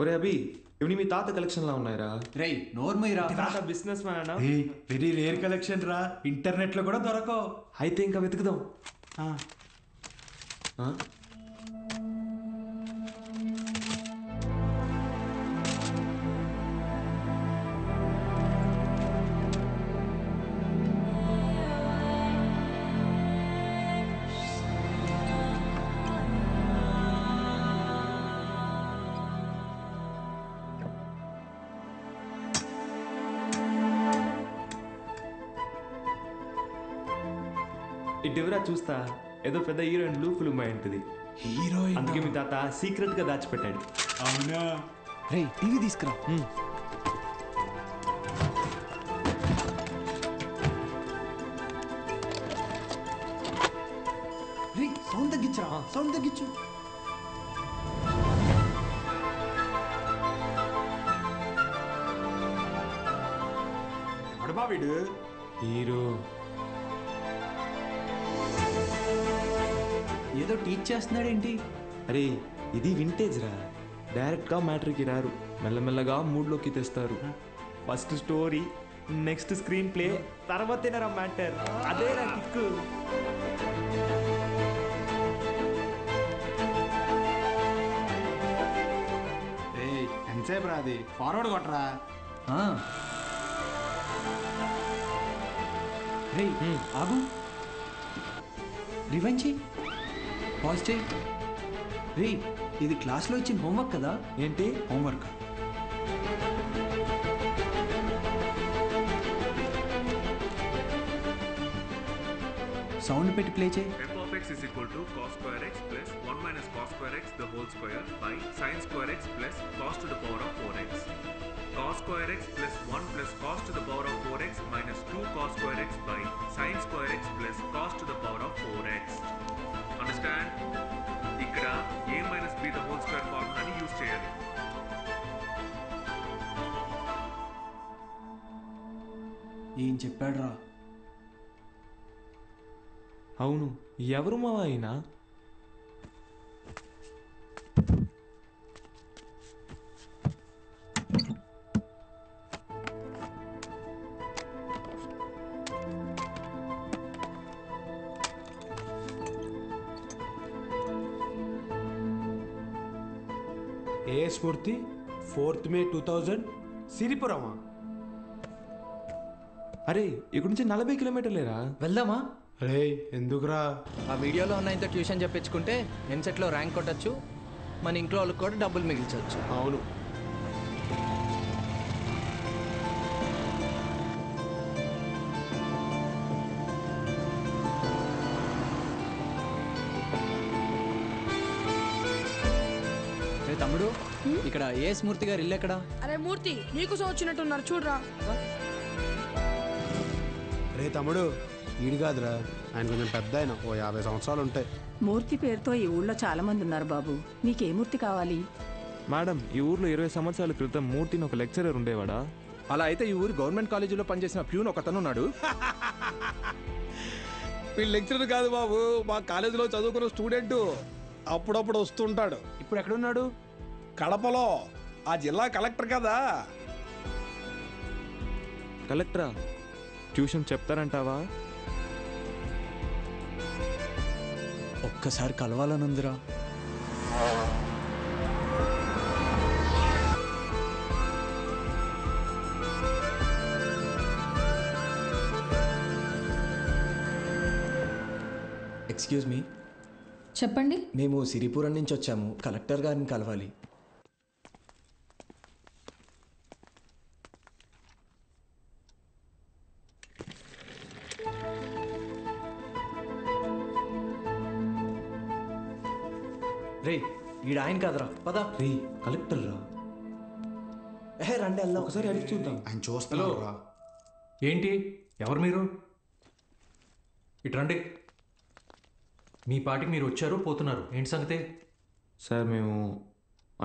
ఒరే అభి ఇవన్నీ మీ తాత కలెక్షన్లా ఉన్నాయిరా. రేయ్ నోర్మయ్యరా తాత business man. Very rare collection రా, ఇంటర్నెట్లో కూడా దొరకవు. అయితే ఇంకా వెతుకుదాం. ఇటువరా చూస్తా, ఏదో పెద్ద హీరోయిన్ బ్లూ ఫిల్మ్ అయి ఉంటుంది. హీరోయిన్ అందుకే మీ తాత సీక్రెట్ గా దాచిపెట్టాడు. అవునా? రే టీవీ తీసుకురా. రే సౌండ్ తగ్గించరా, సౌండ్ తగ్గించు. ఎవడబా వీడు? హీరో ఏదో టీచ్ చేస్తున్నాడేంటి? అరే ఇది వింటేజ్ రా, డైరెక్ట్ గా మ్యాటర్కి రారు, మెల్లమెల్లగా మూడ్లోకి తెస్తారు. First story, next screenplay, తర్వాతేనరా మ్యాటర్. అదే నా కిక్కు. ఎంతసేపు రా అది, ఫార్వర్డ్ కొట్టరా. రే ఆగు, రివెంజ్ చెయ్యి, పాజ్ చెయ్యి. రే ఇది క్లాస్లో ఇచ్చిన హోంవర్క్ కదా. ఏంటి హోంవర్క్? సౌండ్ పెట్టి ప్లే చేయి. f of x is equal to cos square x plus 1 minus cos square x the whole square by sin square x plus cos to the power of 4x. Cos square x plus 1 plus cos to the power of 4x minus 2 cos square x by sin square x plus cos to the power of 4x. Understand? ఇక్కడ a minus b the whole square ఫార్ములాని use చేయాలి. ఏం చెప్పాడు రా? అవును, ఎవరు మా అయినా? ఏ స్ఫూర్తి 4th May 2000 సిరిపురమా? అరే ఇక్కడ నుంచి 40 కిలోమీటర్లేరా. వెళ్దామా? రే ఎందుకురా? ఆ వీడియోలో ఉన్న ఇంత ట్యూషన్ చెప్పించుకుంటే ఎంసెట్లో ర్యాంక్ కొట్టచ్చు, మన ఇంట్లో వాళ్ళకి కూడా డబ్బులు మిగిల్చవచ్చు. అవును. తమ్ముడు, ఇక్కడ ఏ స్మూర్తి గారు ఇల్లు ఎక్కడ? అరే మూర్తి, నీకోసం వచ్చినట్టున్నారు చూడరా. రే తమ్ముడు, ఈడు కాదురా, ఆయన కొంచెం పెద్ద ఆయన, ఓ 50 సంవత్సరాలు ఉంటాయి. మూర్తి పేరుతో ఈ ఊళ్ళో చాలా మంది ఉన్నారు బాబు. నీకే మూర్తి కావాలి? మేడం, ఈ ఊర్లో 20 సంవత్సరాల క్రితం మూర్తిని ఒక లెక్చరర్ ఉండేవాడా? అలా అయితే ఈ ఊరు గవర్నమెంట్ కాలేజీలో పనిచేసిన ప్యూన్ ఒకతను ఉన్నాడు. వీళ్ళు లెక్చరర్ కాదు బాబు, మా కాలేజీలో చదువుకున్న స్టూడెంట్. అప్పుడప్పుడు వస్తుంటాడు. ఇప్పుడు ఎక్కడున్నాడు? కడపలో, ఆ జిల్లా కలెక్టర్ కదా. కలెక్టరా? ట్యూషన్ చెప్తారంటావా? ఒక్కసారి కలవాలనుందిరా. Excuse me. చెప్పండి. మేము సిరిపురం నుంచి వచ్చాము, కలెక్టర్ గారిని కలవాలి. రే ఈడ ఆయన కాదురా, పద. రే కలెక్టర్ రా. రండి వెళ్దాం. ఒకసారి అడిగి చూద్దాం. ఆయన చూస్తున్నాడు రా. ఏంటి, ఎవరు మీరు? ఇటు రండి. మీ పాటికి మీరు వచ్చారు, పోతున్నారు, ఏంటి సంగతి? సార్ మేము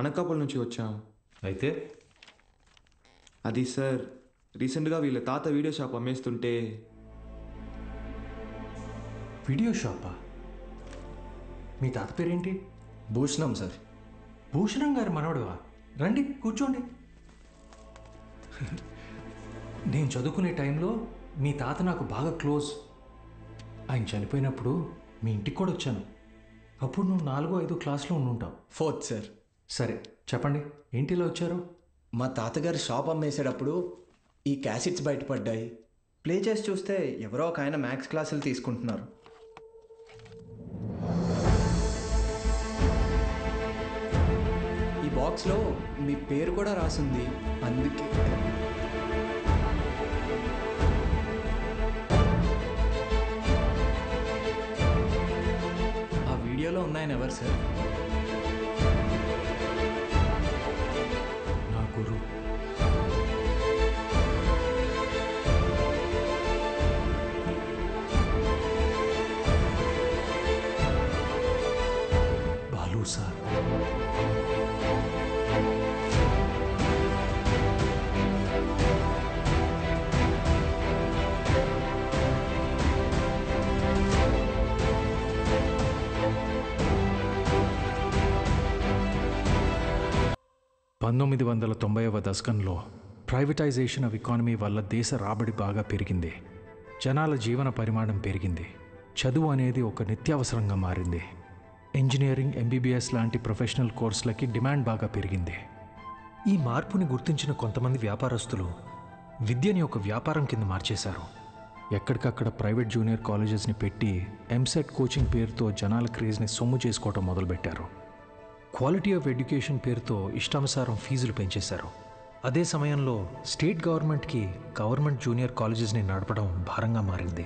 అనకాపల్లి నుంచి వచ్చాం. అయితే అది సార్, రీసెంట్గా వీళ్ళ తాత వీడియో షాప్ అమ్మేస్తుంటే. వీడియో షాపా? మీ తాత పేరేంటి? భూషణం సార్. భూషణం గారు మనవడువా? రండి కూర్చోండి. నేను చదువుకునే టైంలో మీ తాత నాకు బాగా క్లోజ్. ఆయన చనిపోయినప్పుడు మీ ఇంటికి కూడా వచ్చాను. అప్పుడు నువ్వు 4వ 5వ క్లాస్లో ఉండుంటావు. 4th sir. సరే చెప్పండి, ఏంటిలో వచ్చారు? మా తాతగారు షాప్ అమ్మేసేటప్పుడు ఈ క్యాసెట్స్ బయటపడ్డాయి. ప్లే చేసి చూస్తే ఎవరో ఒక ఆయన మ్యాథ్స్ క్లాసులు తీసుకుంటున్నారు. ఈ బాక్స్లో మీ పేరు కూడా రాసింది, అందుకే. ఆ వీడియోలో ఉన్నాయని ఎవరు సార్? నా గురు. బాలు సార్. దశకంలో ప్రైవేటైజేషన్ ఆఫ్ ఎకానమీ వల్ల దేశ రాబడి బాగా పెరిగింది. జనాల జీవన పరిమాణం పెరిగింది. చదువు అనేది ఒక నిత్యావసరంగా మారింది. ఇంజనీరింగ్, ఎంబీబీఎస్ లాంటి ప్రొఫెషనల్ కోర్సులకి డిమాండ్ బాగా పెరిగింది. ఈ మార్పుని గుర్తించిన కొంతమంది వ్యాపారస్తులు విద్యని ఒక వ్యాపారం కింద మార్చేశారు. ఎక్కడికక్కడ ప్రైవేట్ జూనియర్ కాలేజెస్ని పెట్టి ఎంసెట్ కోచింగ్ పేరుతో జనాల క్రేజ్ని సొమ్ము చేసుకోవటం మొదలుపెట్టారు. క్వాలిటీ ఆఫ్ ఎడ్యుకేషన్ పేరుతో ఇష్టానుసారం ఫీజులు పెంచేశారు. అదే సమయంలో స్టేట్ గవర్నమెంట్కి గవర్నమెంట్ జూనియర్ కాలేజెస్ని నడపడం భారంగా మారింది.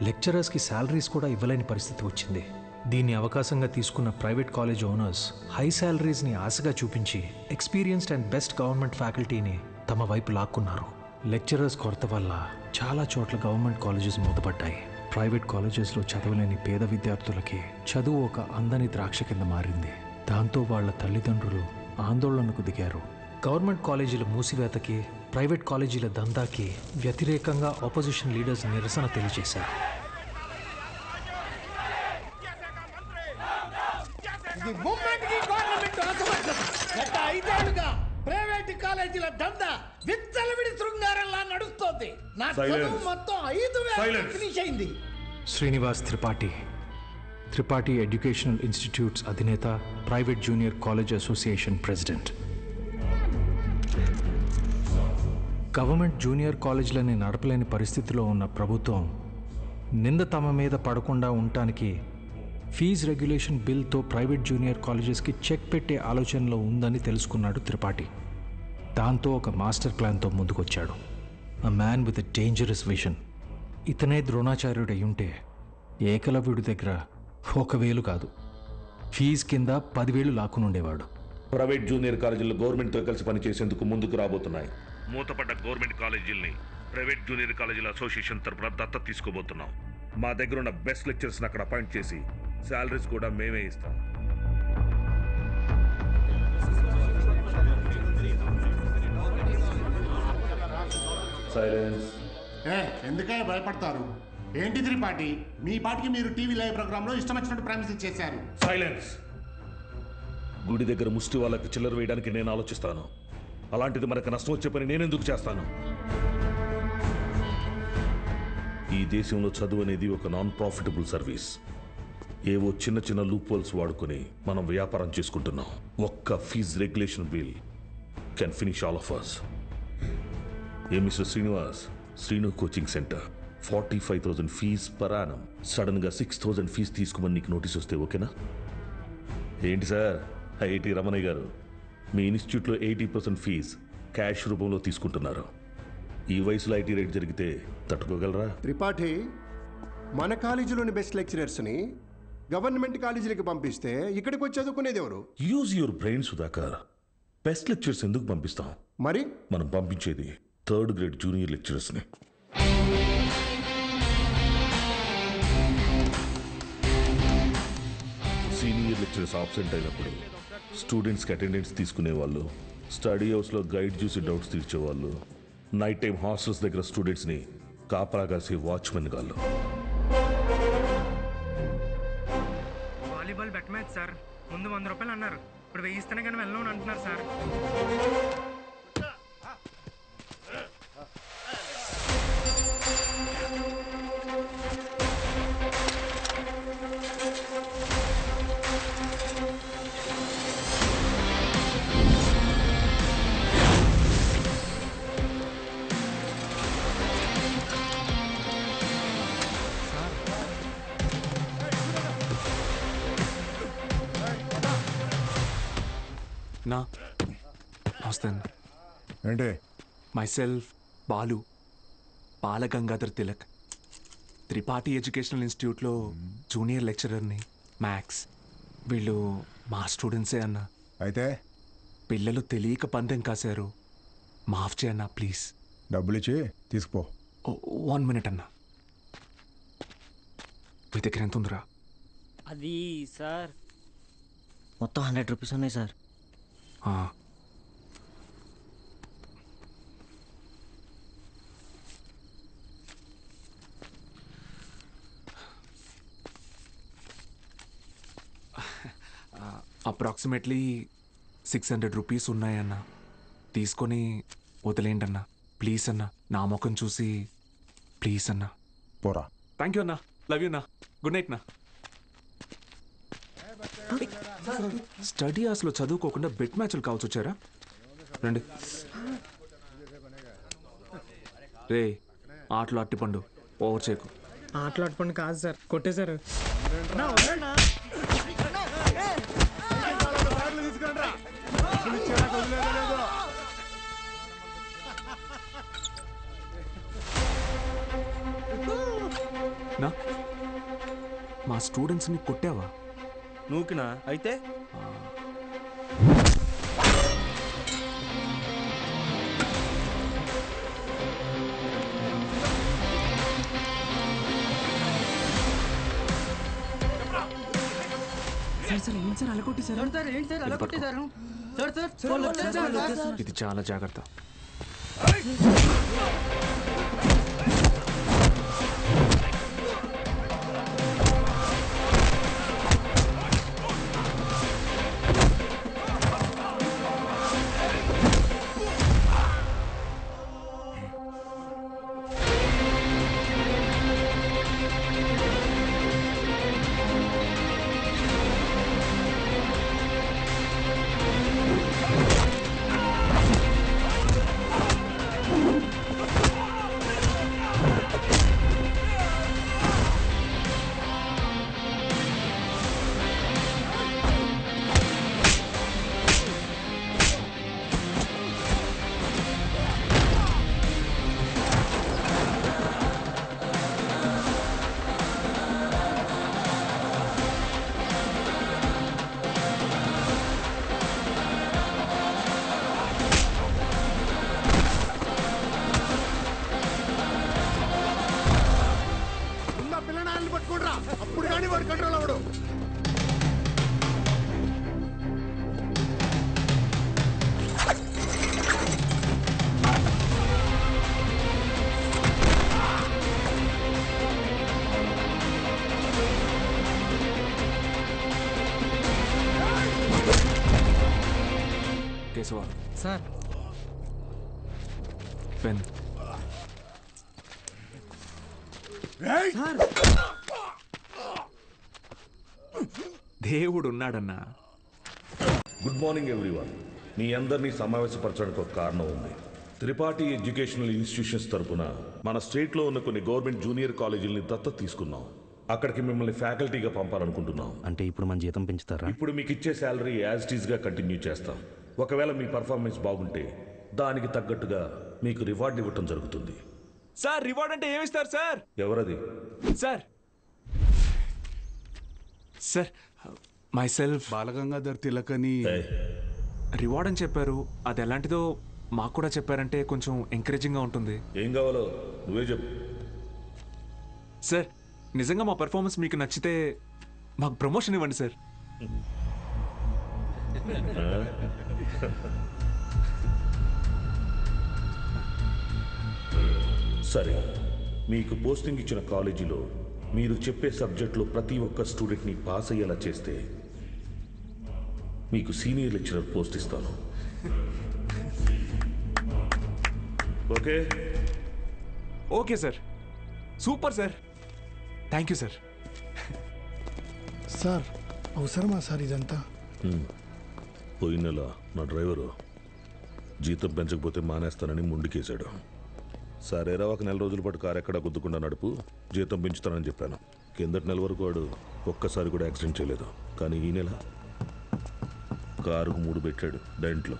లెక్చరర్స్కి శాలరీస్ కూడా ఇవ్వలేని పరిస్థితి వచ్చింది. దీన్ని అవకాశంగా తీసుకున్న ప్రైవేట్ కాలేజ్ ఓనర్స్ హై శాలరీస్ని ఆశగా చూపించి ఎక్స్పీరియన్స్డ్ అండ్ బెస్ట్ గవర్నమెంట్ ఫ్యాకల్టీని తమ వైపు లాక్కున్నారు. లెక్చరర్స్ కొరత వల్ల చాలా చోట్ల గవర్నమెంట్ కాలేజెస్ మూతపడ్డాయి. ప్రైవేట్ కాలేజెస్లో చదవలేని పేద విద్యార్థులకి చదువు ఒక అందని ద్రాక్ష కింద మారింది. దాంతో వాళ్ళ తల్లిదండ్రులు ఆందోళనకు దిగారు. గవర్నమెంట్ కాలేజీల మూసివేతకి, ప్రైవేట్ కాలేజీల దందాకి వ్యతిరేకంగా ఆపోజిషన్ లీడర్స్ నిరసన తెలియజేశారు. ప్రైవేట్ కాలేజీల దందా విచ్చలవిడి శృంగారంలా నడుస్తోంది. నా చదువు మొత్తం 5,000 ఫినిష్ అయింది. శ్రీనివాస్ త్రిపాఠి ఎడ్యుకేషనల్ ఇన్స్టిట్యూట్స్ అధినేత, private junior college association president. Government junior కాలేజీలని నడపలేని పరిస్థితిలో ఉన్న ప్రభుత్వం నింద తమ మీద పడకుండా ఉండటానికి ఫీజు రెగ్యులేషన్ బిల్తో ప్రైవేట్ జూనియర్ కాలేజెస్కి చెక్ పెట్టే ఆలోచనలో ఉందని తెలుసుకున్నాడు త్రిపాఠి. దాంతో ఒక మాస్టర్ ప్లాన్తో ముందుకొచ్చాడు. A man with a dangerous vision. ఇతనే ద్రోణాచార్యుడు అయ్యుంటే ఏకలవ్యుడి దగ్గర 1,000 కాదు, ఫీజు కింద 10,000 లాక్కునుండేవాడు. ప్రైవేట్ జూనియర్ కాలేజీలు గవర్నమెంట్తో కలిసి పనిచేసేందుకు ముందుకు రాబోతున్నాయి. మూతపడ్డ గవర్నమెంట్ కాలేజీల్ని ప్రైవేట్ జూనియర్ కాలేజీల అసోసియేషన్ తరపున దత్తత తీసుకోబోతున్నాం. మా దగ్గర ఉన్న బెస్ట్ లెక్చర్స్ని అక్కడ అపాయింట్ చేసి శాలరీస్ కూడా మేమే ఇస్తాం. సైలెన్స్. ఎందుకయ్యా భయపడతారు? ఏంటి త్రిపాఠి, మీ పాటికి మీరు టీవీ లైవ్ ప్రోగ్రాంలో ఇష్టం వచ్చినట్టు ప్రామిస్ చేశారు. సైలెన్స్. గుడి దగ్గర ముష్టి వాళ్ళకి చిల్లర వేయడానికి నేను ఆలోచిస్తాను. అలాంటిది మనకు నష్టం వచ్చే పని నేనెందుకు చేస్తాను? ఈ దేశంలో చదువు అనేది ఒక నాన్ ప్రాఫిటబుల్ సర్వీస్. ఏవో చిన్న చిన్న లూప్ హోల్స్ వాడుకొని మనం వ్యాపారం చేసుకుంటున్నాం. ఒక్క fees regulation bill can finish all of us. ఏ mister Srinivas, Srinu coaching centre 45,000 fees per annum. సడన్గా 6,000 ఫీజు తీసుకోమని నీకు నోటీస్ వస్తే ఓకేనా? ఏంటి సార్, ఐఐటి రమణయ్య గారు, మీ ఇన్స్టిట్యూట్లో 80% ఫీజ్ క్యాష్ రూపంలో తీసుకుంటున్నారు. ఈ వయసులో ఐటీ రేట్ జరిగితే తట్టుకోగలరా? త్రిపాఠి, మన కాలేజీలోని బెస్ట్ లెక్చరర్స్ని గవర్నమెంట్ కాలేజీలకు పంపిస్తే ఇక్కడికి వచ్చి చదువుకునేది ఎవరు? Use your brain Sudhakar. Best lecturers ఎందుకు పంపిస్తాం? మరి మనం పంపించేది 3rd గ్రేడ్ జూనియర్ లెక్చరర్స్ని. సీనియర్ లెక్చరర్స్ ఆబ్సెంట్ అయినప్పుడు స్టూడెంట్స్కి అటెండెన్స్ తీసుకునేవాళ్ళు, స్టడీ హౌస్లో గైడ్ చూసి డౌట్స్ తీర్చేవాళ్ళు, నైట్ టైం హాస్టల్స్ దగ్గర స్టూడెంట్స్ని కాపలా కాసే వాచ్మెన్ గాళ్ళు. వాలీబాల్ బెట్ మ్యాచ్ సార్, ముందు 100 రూపాయలు అన్నారు, ఇప్పుడు 1000 ఇస్తేనే కానీ వెళ్ళను అంటున్నారు సార్. నా నమస్తే అన్న. ఏంటి? మైసెల్ఫ్ బాలు, బాలగంగాధర్ తిలక్, త్రిపాఠి ఎడ్యుకేషనల్ ఇన్స్టిట్యూట్లో జూనియర్ లెక్చరర్ని, మ్యాథ్స్. వీళ్ళు మా స్టూడెంట్సే అన్న. అయితే పిల్లలు తెలియక పందెం కాశారు, మాఫ్ చేయన్నా ప్లీజ్. డబ్బులు ఇచ్చి తీసుకుపో. 1 minute అన్న. మీ దగ్గర ఎంత ఉందిరా? అది సార్ మొత్తం 100 రూపీస్ ఉన్నాయి సార్. అప్రాక్సిమేట్లీ 600 రూపీస్ ఉన్నాయన్న. తీసుకొని వదిలేండి అన్న ప్లీజ్ అన్న. నా ముఖం చూసి ప్లీజ్ అన్న. పోరా. థ్యాంక్ యూ అన్న. లవ్ యూ అన్న. గుడ్ నైట్ నా. స్టడీ అవర్స్లో చదువుకోకుండా బెట్ మ్యాచ్లు కావచ్చు వచ్చారా? రండి. రే ఆటలు అట్టిపండు, ఓవర్ చేయకు. ఆటలు అట్టుపండు కాదు సార్, కొట్టేశారు. నా మా స్టూడెంట్స్ని కొట్టావా? నూకినా అయితే ఇది చాలా జాగ్రత్త. అప్పుడు కానీ వాడు కంట్రోల్ అవ్వడు. Keshava sir pen. దేవుడు ఉన్నాడన్నా. Good morning everyone. మీ అందరినీ సమావేశపరచడానికి ఒక కారణం ఉంది. త్రిపాఠి ఎడ్యుకేషనల్ ఇన్స్టిట్యూషన్స్ తరపున మన స్టేట్లో ఉన్న కొన్ని గవర్నమెంట్ జూనియర్ కాలేజీలని దత్తత తీసుకున్నాం. అక్కడికి మిమ్మల్ని ఫ్యాకల్టీగా పంపాలనుకుంటున్నాం. అంటే ఇప్పుడు మన జీతం పెంచుతారా? ఇప్పుడు మీకు ఇచ్చే శాలరీ యాజ్ ఇట్ ఈస్గా కంటిన్యూ చేస్తాం. ఒకవేళ మీ పర్ఫార్మెన్స్ బాగుంటే దానికి తగ్గట్టుగా మీకు రివార్డ్ ఇవ్వటం జరుగుతుంది. సార్ రివార్డ్ అంటే ఏమిస్తారు సార్? ఎవరది? Sir sir myself Balagangadhar Tilak అని రివార్డ్ అని చెప్పారు. అది ఎలాంటిదో మాకు కూడా చెప్పారంటే కొంచెం ఎంకరేజింగ్గా ఉంటుంది. ఏం కావాలో నువ్వే చెప్పు. సార్ నిజంగా మా పెర్ఫార్మెన్స్ మీకు నచ్చితే మాకు ప్రమోషన్ ఇవ్వండి సార్. సరే, మీకు పోస్టింగ్ ఇచ్చిన కాలేజీలో మీరు చెప్పే సబ్జెక్టులో ప్రతి ఒక్క స్టూడెంట్ని పాస్ అయ్యేలా చేస్తే మీకు సీనియర్ లెక్చరర్ పోస్ట్ ఇస్తాను. Okay? Okay sir, super sir, thank you sir. Sir అవసరమా సార్ ఇదంతా? పోయిన నెల నా డ్రైవరు జీతం పెంచకపోతే మానేస్తానని ముందుకేశాడు. సరేరా, ఒక నెల రోజుల పాటు కారు ఎక్కడా గుద్దుకుండా నడుపు, జీతం పెంచుతానని చెప్పాను. కిందటి నెల వరకు వాడు ఒక్కసారి కూడా యాక్సిడెంట్ చేయలేదు. కానీ ఈ నెల కారుకు 3 పెట్టాడు డెంట్లో.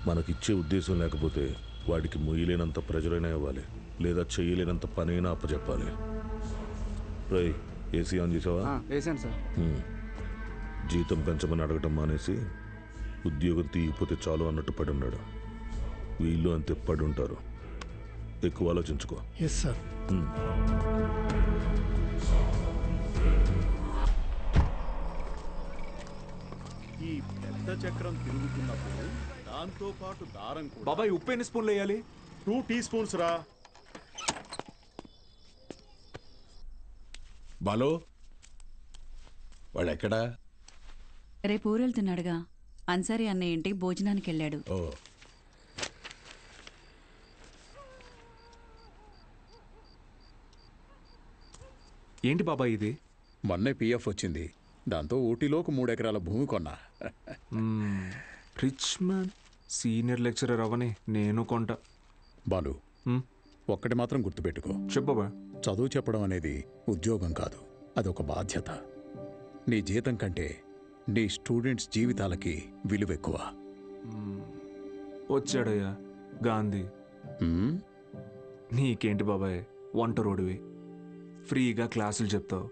మనకిచ్చే ఉద్దేశం లేకపోతే వాడికి మొయ్యలేనంత ప్రెజరైనా ఇవ్వాలి, లేదా చేయలేనంత పనైనా అప్పచెప్పాలి. రై, ఏసీ ఆన్ చేసావా? వేసాను సార్. జీతం పెంచమని అడగటం మానేసి ఉద్యోగం తీయకపోతే చాలు అన్నట్టు పడి ఉన్నాడు. వీళ్ళు అంతే పడి ఉంటారు. ఎక్కువ ఆలోచించుకో. Yes sir. ఈ పెద్ద చక్రం తిరుగుతున్నప్పుడు దాంతో పాటు దారం కూడా. బాబాయ్, ఉప్పు ఎన్ని స్పూన్లు వేయాలి? 2 టీ స్పూన్స్ రా. బాలో వాడెక్కడా? రేపు ఊరెళ్తున్నాడుగా. అన్సారీ అన్నయ్య ఇంటికి భోజనానికి వెళ్ళాడు. ఓ, ఏంటి బాబాయ్ ఇది? మొన్నే పిఎఫ్ వచ్చింది. దాంతో ఊటీలోకి 3 ఎకరాల భూమి కొన్నా. రిచ్ మ్యాన్, సీనియర్ లెక్చరర్ అవని నేను కొంటా. బాలు, ఒక్కటి మాత్రం గుర్తుపెట్టుకో. చెప్పబా. చదువు చెప్పడం అనేది ఉద్యోగం కాదు, అదొక బాధ్యత. నీ జీతం కంటే నీ స్టూడెంట్స్ జీవితాలకి విలువ ఎక్కువ. వచ్చాడయ్యా గాంధీ. నీకేంటి బాబాయ్, వంట రోడివి, ఫ్రీగా క్లాసులు చెప్తావు,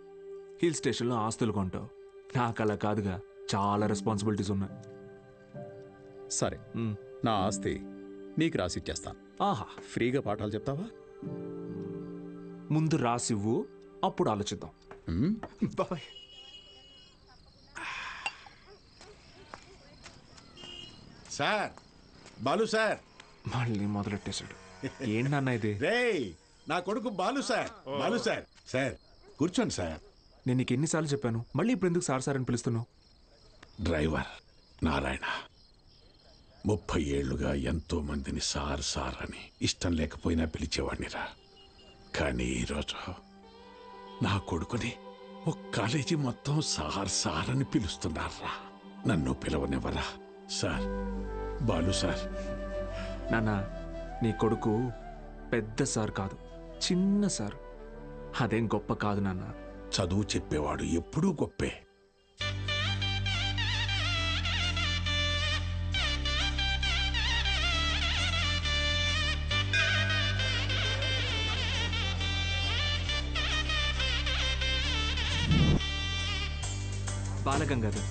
హిల్ స్టేషన్లో ఆస్తులు కొంటావు. నాకు అలా కాదుగా, చాలా రెస్పాన్సిబిలిటీస్ ఉన్నాయి. సరే, నా ఆస్తి నీకు రాసిచ్చేస్తాను. ఆహా, ఫ్రీగా పాఠాలు చెప్తావా? ముందు రాసివ్వు, అప్పుడు ఆలోచిద్దాం. బాబాయ్. Sir, Balu sir. మళ్ళీ మొదలెట్టేశాడు. ఏంటి నాన్న ఇది? రేయ్, నా కొడుకు Balu sir. Balu sir. Sir కూర్చోండి సార్. నేను నీకు ఎన్నిసార్లు చెప్పాను, మళ్ళీ ఇప్పుడు ఎందుకు సార్ సార్ అని పిలుస్తున్నావు? డ్రైవర్ నారాయణ 30 ఏళ్లుగా ఎంతో మందిని సార్ సార్ అని ఇష్టం లేకపోయినా పిలిచేవాడినిరా. కానీ ఈరోజు నా కొడుకుని ఒక కాలేజీ మొత్తం సార్ సార్ అని పిలుస్తున్నారా. నన్ను పిలవనివ్వరా సార్? బాలు సార్. నాన్న, నీ కొడుకు పెద్ద సార్ కాదు, చిన్న సార్. అదేం గొప్ప కాదు నాన్న. చదువు చెప్పేవాడు ఎప్పుడూ గొప్పే. బాలగంగాధర్.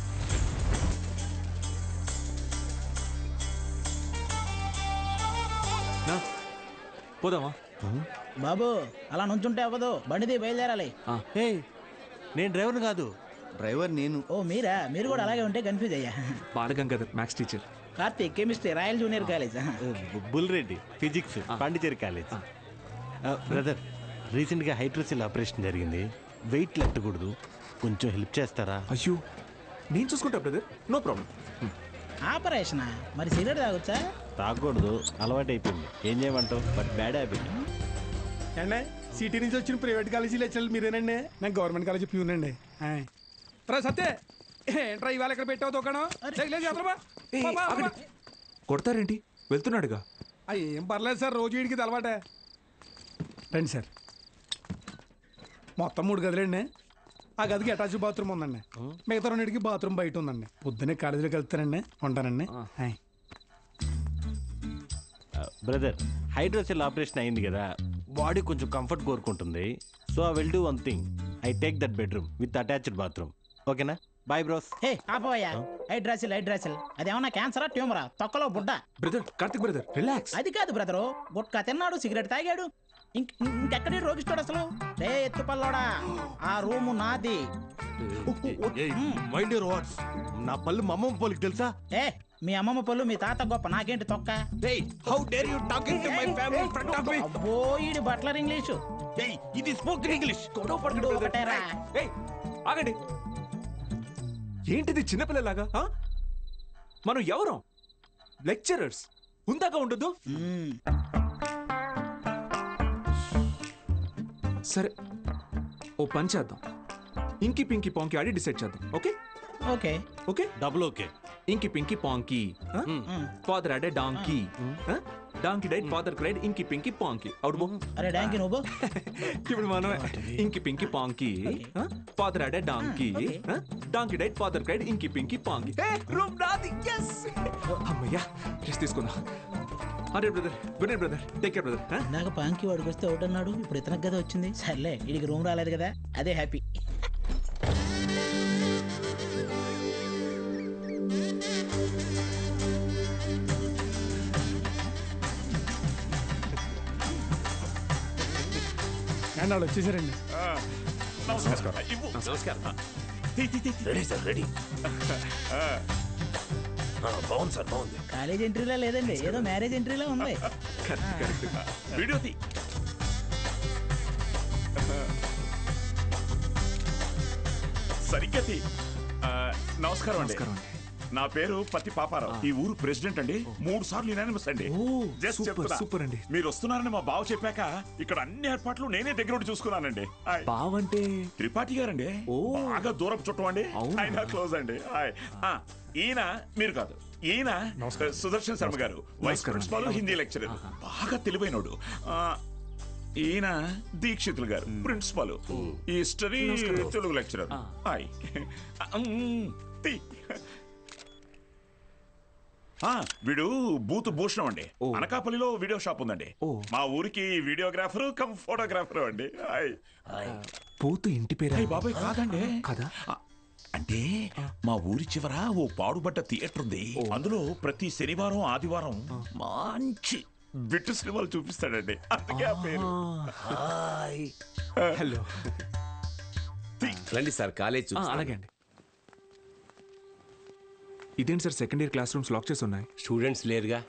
పోదామా? బాబు, అలా నుంచుంటే అవ్వదు, బండిది బయలుదేరాలి. నేను డ్రైవర్ కాదు, డ్రైవర్ నేను. ఓ మీరా? మీరు కూడా అలాగే ఉంటే కన్ఫ్యూజ్ అయ్యా. Balagangadhar maths teacher. Karthik chemistry, royal junior college. Bulreddy physics, Pondicherry college. Brother, రీసెంట్గా హైడ్రోసిల్ ఆపరేషన్ జరిగింది, వెయిట్ లెట్టకూడదు, కొంచెం హెల్ప్ చేస్తారా? అయ్యో, నేను చూసుకుంటా బ్రదర్, నో ప్రాబ్లం. ఆపరేషనా? మరి సిగరెట్ తాగొచ్చా? తాగకూడదు, అలవాటు అయిపోయింది. ఏం చేయమంటావు? But bad habit. అండి, సిటీ నుంచి వచ్చిన ప్రైవేట్ కాలేజీ లెక్చరర్లు మీరేనండి? నేను గవర్నమెంట్ కాలేజీ ప్యూనండి. రా సత్తే, ఏంట్రా ఇవాళ ఇక్కడ పెట్టావు దుకాణం? కొడతారేంటి? వెళ్తున్నాడుగా. ఏం పర్లేదు సార్, రోజు వీడికి అలవాటే. రండి సార్. మొత్తం 3 గదులండి. ఆ గదికి అటాచ్ బాత్రూమ్ ఉందండి. మిగతా 2కి బాత్రూమ్ బయట ఉందండి. పొద్దున్నే కాలేజీలోకి వెళ్తానండి, ఉంటానండి. బ్రదర్, హైడ్రోసెల్ ఆపరేషన్ అయింది కదా, బాడీ కొంచెం కంఫర్ట్ కోరుకుంటుంది. So I will do one thing, I take that bedroom with attached bathroom. ఓకేనా? Boy bros. హే ఆపోయా, హైడ్రాసిల్ అదేమన్నా క్యాన్సరా, ట్యూమరా, తొక్కలో బుడ్డ? Brother, Karthik brother, relax. అది కాదు బ్రదరు, గుట్కా తిన్నాడు, సిగరెట్ తాగాడు, ఇంకెక్కడి రోగిస్తాడు అసలు. రే ఎత్తుపల్లోడా, ఆ రూము నాది. Mind your words. నా పళ్ళు మా అమ్మమ్మ పోలికి తెలుసా? ఏ, మీ అమ్మమ్మ పళ్ళు మీ తాత గొప్ప, నాకేంటి తొక్క? How dare you talking to my family in front of me? అబ్బో, ఈడి బట్లర్ ఇంగ్లీషు. ఇది స్పోకెన్ ఇంగ్లీష్. గొడవ పడుకుంటూ ఒకటేరా. ఆగండి, ఏంటిది చిన్నపిల్లలాగా? మనం ఎవరం? లెక్చరర్స్. ఉందాక ఉండదు. సరే, ఓ పని చేద్దాం. ఇంకి పింకి పాంకి ఆడి డిసైడ్ చేద్దాం. Okay okay okay double okay. Inky pinky ponky. Father had a donkey. Donkey died, father cried, inky pinky పాంకి. Out బో. అరే డాంకీ నువ్వు. ఇప్పుడు మనమే inky pinky ponky. Father had a donkey. Donkey died, father cried, inky pinky ponky. Room నాది. yes అమ్మయ్యా, rest తీసుకుందాం. అరే brother, good night brother. Take care brother. నాకు పాంకి వాడికి వస్తే ఒకటి అన్నాడు, ఇప్పుడు ఇతనికి కదా వచ్చింది. సర్లే, వీడికి రూమ్ రాలేదు కదా, అదే హ్యాపీ. వాళ్ళు వచ్చేసారండి. Ready sir, ready. బాగుంది సార్, బాగుంది. కాలేజ్ ఎంట్రీలా లేదండి, ఏదో మ్యారేజ్ ఎంట్రీలా ఉంది. వీడియో తీ. సరిగ్గా తీ. నమస్కారం అండి. నా పేరు పత్తి పాపారావు. ఈ ఊరు ప్రెసిడెంట్ అండి. 3 సార్లు యునానిమస్ అండి. జస్ట్ చెప్తున్నా. సూపర్ అండి. మీరు వస్తున్నారని మా బావ చెప్పాక ఇక్కడ అన్ని ఏర్పాట్లు నేనే దగ్గర ఉండి చూసుకున్నానండి. బావంటే త్రిపాఠి గారండి. బాగా దూరపు చుట్టం అండి. ఆయన క్లోజ్ అండి. ఈయన మీరు కాదు, ఈయన సుదర్శన్ శర్మ గారు, వైస్ ప్రిన్సిపాల్, హిందీ లెక్చరర్, బాగా తెలివైనోడు. ఈయన దీక్షితులు గారు, ప్రిన్సిపాల్, హిస్టరీ తెలుగు లెక్చరర్. వీడు బూత్ భూషణం అండి. అనకాపల్లిలో వీడియో షాప్ ఉందండి. మా ఊరికి వీడియోగ్రాఫర్ కమ్ ఫోటోగ్రాఫర్ అండి. బూత్ ఇంటి పేరు బాబాయ్ కాదండి. కదా, అంటే మా ఊరి చివర ఓ పాడుబడ్డ థియేటర్ ఉంది. అందులో ప్రతి శనివారం ఆదివారం మంచి బిట్టు సినిమాలు చూపిస్తాడండి. అందుకే ఆ పేరు. హలో, రండి సార్, కాలేజ్. అలాగే అండి. ఇదేంటి sir, second year class rooms lock చేసి ఉన్నాయి? స్టూడెంట్స్ లేరుగా.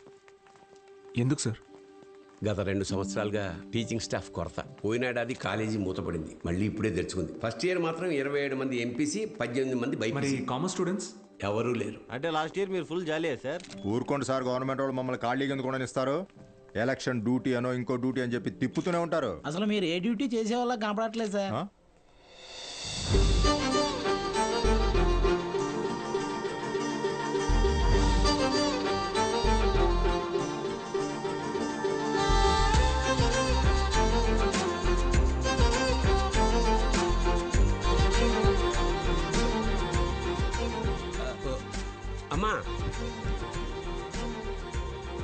ఎందుకు సార్? గత 2 సంవత్సరాలుగా టీచింగ్ స్టాఫ్ కొరత. పోయినాడాది కాలేజీ మూతపడింది, మళ్ళీ ఇప్పుడే తెరుచుకుంది. ఫస్ట్ ఇయర్ మాత్రం 27 మంది ఎంపీసీ, 18 మంది బైపీసీ. కామర్స్ స్టూడెంట్స్ ఎవరూ లేరు. అంటే లాస్ట్ ఇయర్ మీరు ఫుల్ జాలీయా సార్? ఊరుకోండి సార్, గవర్నమెంట్ వాళ్ళు మమ్మల్ని ఖాళీగా ఎందుకు ఇస్తారు? ఎలక్షన్ డ్యూటీ అనో ఇంకో డ్యూటీ అని చెప్పి తిప్పుతూనే ఉంటారు. అసలు మీరు ఏ డ్యూటీ చేసే వాళ్ళ కనపడట్లేదు సార్. అమ్మా,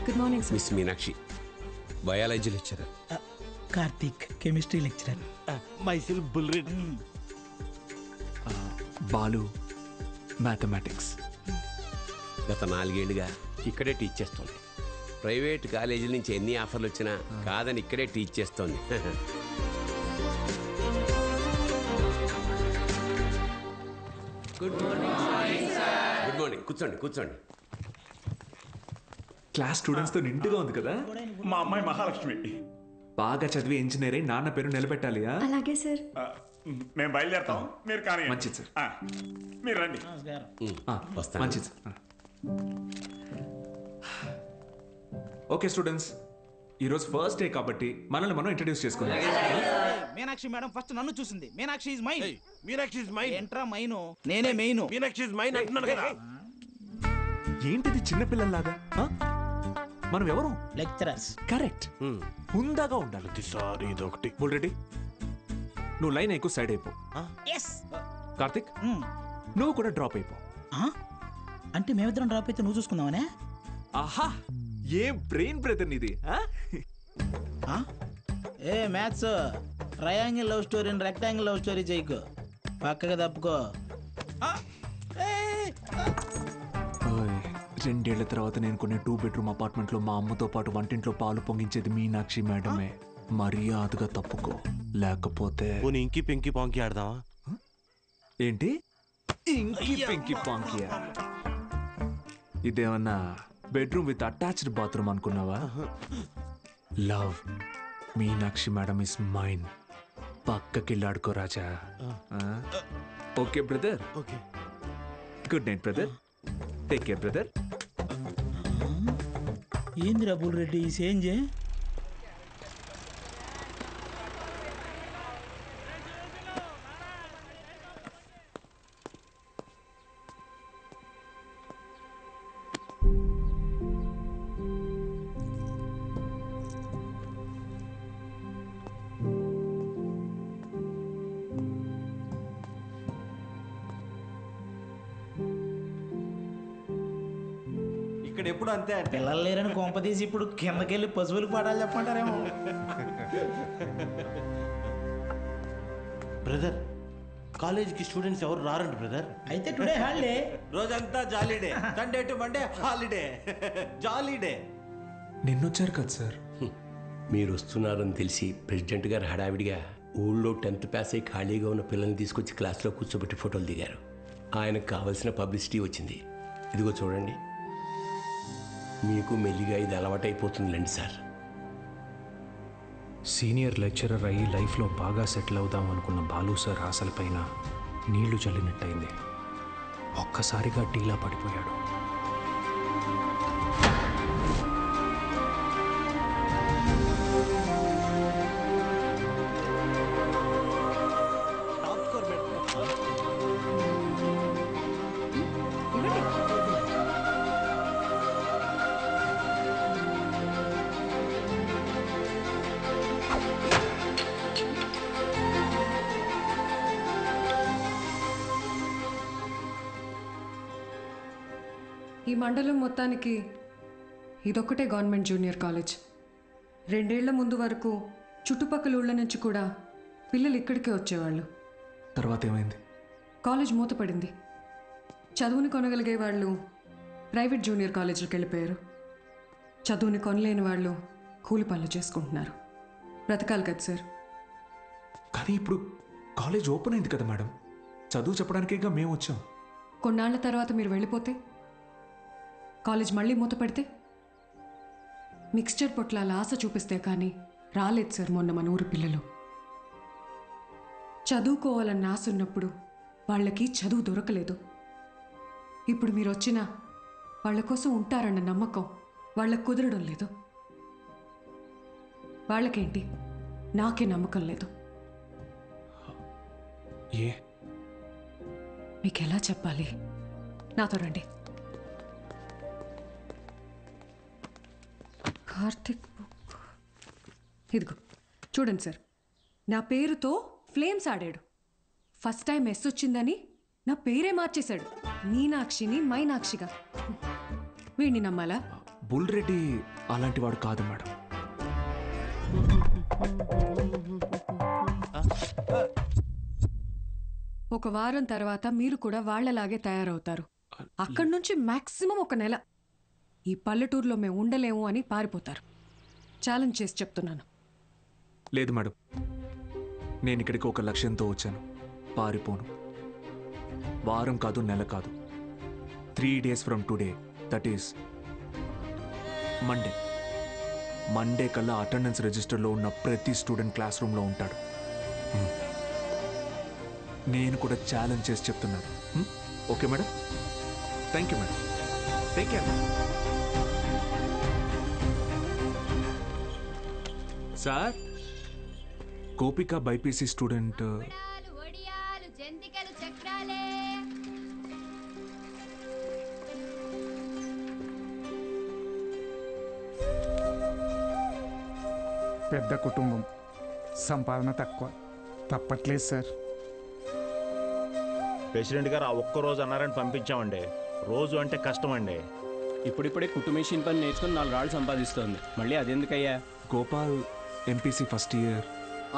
good morning sir. Miss Meenakshi, biology lecturer. Karthik, chemistry lecturer. Myself బుల్రెడ్. బాలు, మ్యాథమెటిక్స్. గత 4 ఏళ్ళుగా ఇక్కడే టీచ్ చేస్తోంది. ప్రైవేట్ కాలేజీల నుంచి ఎన్ని ఆఫర్లు వచ్చినా కాదని ఇక్కడే టీచ్ చేస్తోంది. Good morning. Good morning. కూర్చోండి, కూర్చోండి. క్లాస్ స్టూడెంట్స్ తో నిండుగా ఉంది కదా. మా అమ్మాయి మహాలక్ష్మి. బాగా చదివి ఇంజనీర్ అయి నాన్న పేరు నిలబెట్టాలి. అలాగే సార్. మేము బయలుదేరుతాం, మీరు కానీ. మంచిది సార్. మీరు రండి. మంచిది సార్. ఓకే స్టూడెంట్స్, ఈరోజు ఫస్ట్ డే కాబట్టి మనల్ని మనం ఇంట్రడ్యూస్ చేసుకుందాం. మీనాక్షి మేడం ఫస్ట్ నన్ను చూసింది. Meenakshi is mine. Meenakshi is mine. ఎంట్రా మైను, నేనే మెయిన్. మీనాక్షి ఇస్ మైన్ అంటున్నాను కదా. ఏంటిది చిన్నపిల్లల్లాగా? మనం ఎవరు? లెక్చరర్స్. కరెక్ట్. హుందాగా ఉండాలి. సారీ, ఇదొకటి. ఆల్రెడీ నువ్వు లైన్ ఎక్కువ సైడ్ అయిపో. కార్తిక్, నువ్వు కూడా డ్రాప్ అయిపో. అంటే మేమిద్దరం డ్రాప్ అయితే నువ్వు చూసుకుందామనే? ఆహా, ఏ బ్రెయిన్ బ్రదర్ నీది. ఏ మ్యాథ్స్, ట్రయాంగిల్ లవ్ స్టోరీని రెక్టాంగిల్ లవ్ స్టోరీ చేయకు, పక్కగా తప్పుకో. 2 ఏళ్ల తర్వాత నేను కొన్ని 2 బెడ్రూమ్ అపార్ట్మెంట్లో మా అమ్మతో పాటు వంటింట్లో పాలు పొంగించేది మీనాక్షి మేడమే. మర్యాదగా తప్పుకో, లేకపోతే ఇంకి పింకి పాంకి ఆడదామా? ఏంటి ఇంకి పింకి పాంకి? ఇదేమన్నా బెడ్రూమ్ విత్ అటాచ్డ్ బాత్రూమ్ అనుకున్నావా? Love Meenakshi madam is mine. పక్కకెళ్ళాడుకో రాజా. Okay brother. Okay. Good night brother. Take care brother. ఏందిరా బుల్రెడ్డి ఈ సేంజే? ఇక్కడ ఎప్పుడు అంతే అంటే పిల్లలు లేరని కొంప తీసి ఇప్పుడు కిందకెళ్ళి పశువులకు పాడాలి చెప్పమంటారేమో. బ్రదర్ కాలేజీకి స్టూడెంట్స్ ఎవరు రారండి బ్రదర్. అయితే టుడే హాలిడే. రోజంతా jolly day, Sunday to Monday holiday, jolly day. నిన్నొచ్చారు కదా సార్. మీరు వస్తున్నారని తెలిసి ప్రెసిడెంట్ గారు హడావిడిగా ఊళ్ళో 10th పాస్ అయి ఖాళీగా ఉన్న పిల్లల్ని తీసుకొచ్చి క్లాస్లో కూర్చోబెట్టి ఫోటోలు దిగారు. ఆయనకు కావలసిన పబ్లిసిటీ వచ్చింది. ఇదిగో చూడండి, మీకు మెల్లిగా ఇది అలవాటైపోతుందిలేండి సార్. సీనియర్ లెక్చరర్ అయ్యి లైఫ్లో బాగా సెటిల్ అవుదాం అనుకున్న బాలు సార్ ఆశలపైన నీళ్లు చల్లినట్టయింది. ఒక్కసారిగా టీలా పడిపోయాడు. ఈ మండలం మొత్తానికి ఇదొక్కటే గవర్నమెంట్ జూనియర్ కాలేజ్. 2 ఏళ్ల ముందు వరకు చుట్టుపక్కల ఊళ్ళ నుంచి కూడా పిల్లలు ఇక్కడికే వచ్చేవాళ్ళు. తర్వాత ఏమైంది? కాలేజ్ మూతపడింది. చదువుని కొనగలిగే వాళ్ళు ప్రైవేట్ జూనియర్ కాలేజీలకు వెళ్ళిపోయారు. చదువుని కొనలేని వాళ్ళు కూలి పనులు చేసుకుంటున్నారు. బ్రతకాలి కదా సార్. కానీ ఇప్పుడు కాలేజ్ ఓపెన్ అయింది కదా మేడం, చదువు చెప్పడానికేగా మేము వచ్చాం. కొన్నాళ్ల తర్వాత మీరు వెళ్ళిపోతే, కాలేజ్ మళ్ళీ మూతపడితే, మిక్స్చర్ పొట్లాల ఆశ చూపిస్తే కానీ రాలేదు సార్ మొన్న మన ఊరు పిల్లలు. చదువుకోవాలన్న ఆశ ఉన్నప్పుడు వాళ్ళకి చదువు దొరకలేదు. ఇప్పుడు మీరు వచ్చినా వాళ్ళ కోసం ఉంటారన్న నమ్మకం వాళ్ళకు కుదరడం లేదు. వాళ్ళకేంటి, నాకే నమ్మకం లేదు. ఏ మీకు ఎలా చెప్పాలి? నాతో రండి. కార్తిక్ బుక్ ఇదిగో చూడండి సార్. నా పేరుతో ఫ్లేమ్స్ ఆడాడు. ఫస్ట్ టైం ఎస్ వచ్చిందని నా పేరే మార్చేశాడు. మీనాక్షిని మైనాక్షిగా. వీడిని నమ్మాలా? బుల్రెడ్డి అలాంటి వాడు కాదు మేడం. ఒక వారం తర్వాత మీరు కూడా వాళ్లలాగే తయారవుతారు. అక్కడి నుంచి మాక్సిమం 1 నెల ఈ పల్లెటూరులో మేము ఉండలేము అని పారిపోతారు. ఛాలెంజ్ చేసి చెప్తున్నాను. లేదు మేడం, నేను ఇక్కడికి ఒక లక్ష్యంతో వచ్చాను. పారిపోను. వారం కాదు, నెల కాదు, 3 days from today, that is Monday కల్లా అటెండెన్స్ రిజిస్టర్లో ఉన్న ప్రతి స్టూడెంట్ క్లాస్ రూమ్లో ఉంటాడు. నేను కూడా ఛాలెంజ్ చేసి చెప్తున్నాను. Okay madam? Thank you madam. Take care. Sir, Gopika BiPC student. పెద్ద కుటుంబం, సంపాదన తక్కువ. తప్పట్లేదు సార్. ప్రెసిడెంట్ గారు ఆ ఒక్కరోజు అన్నారని పంపించామండి. రోజు అంటే కష్టం అండి. ఇప్పుడిప్పుడే కుట్టు మెషిన్ పని నేర్చుకుని 4 రాళ్ళు సంపాదిస్తోంది. మళ్ళీ అదెందుకయ్యా? Gopal MPC first year.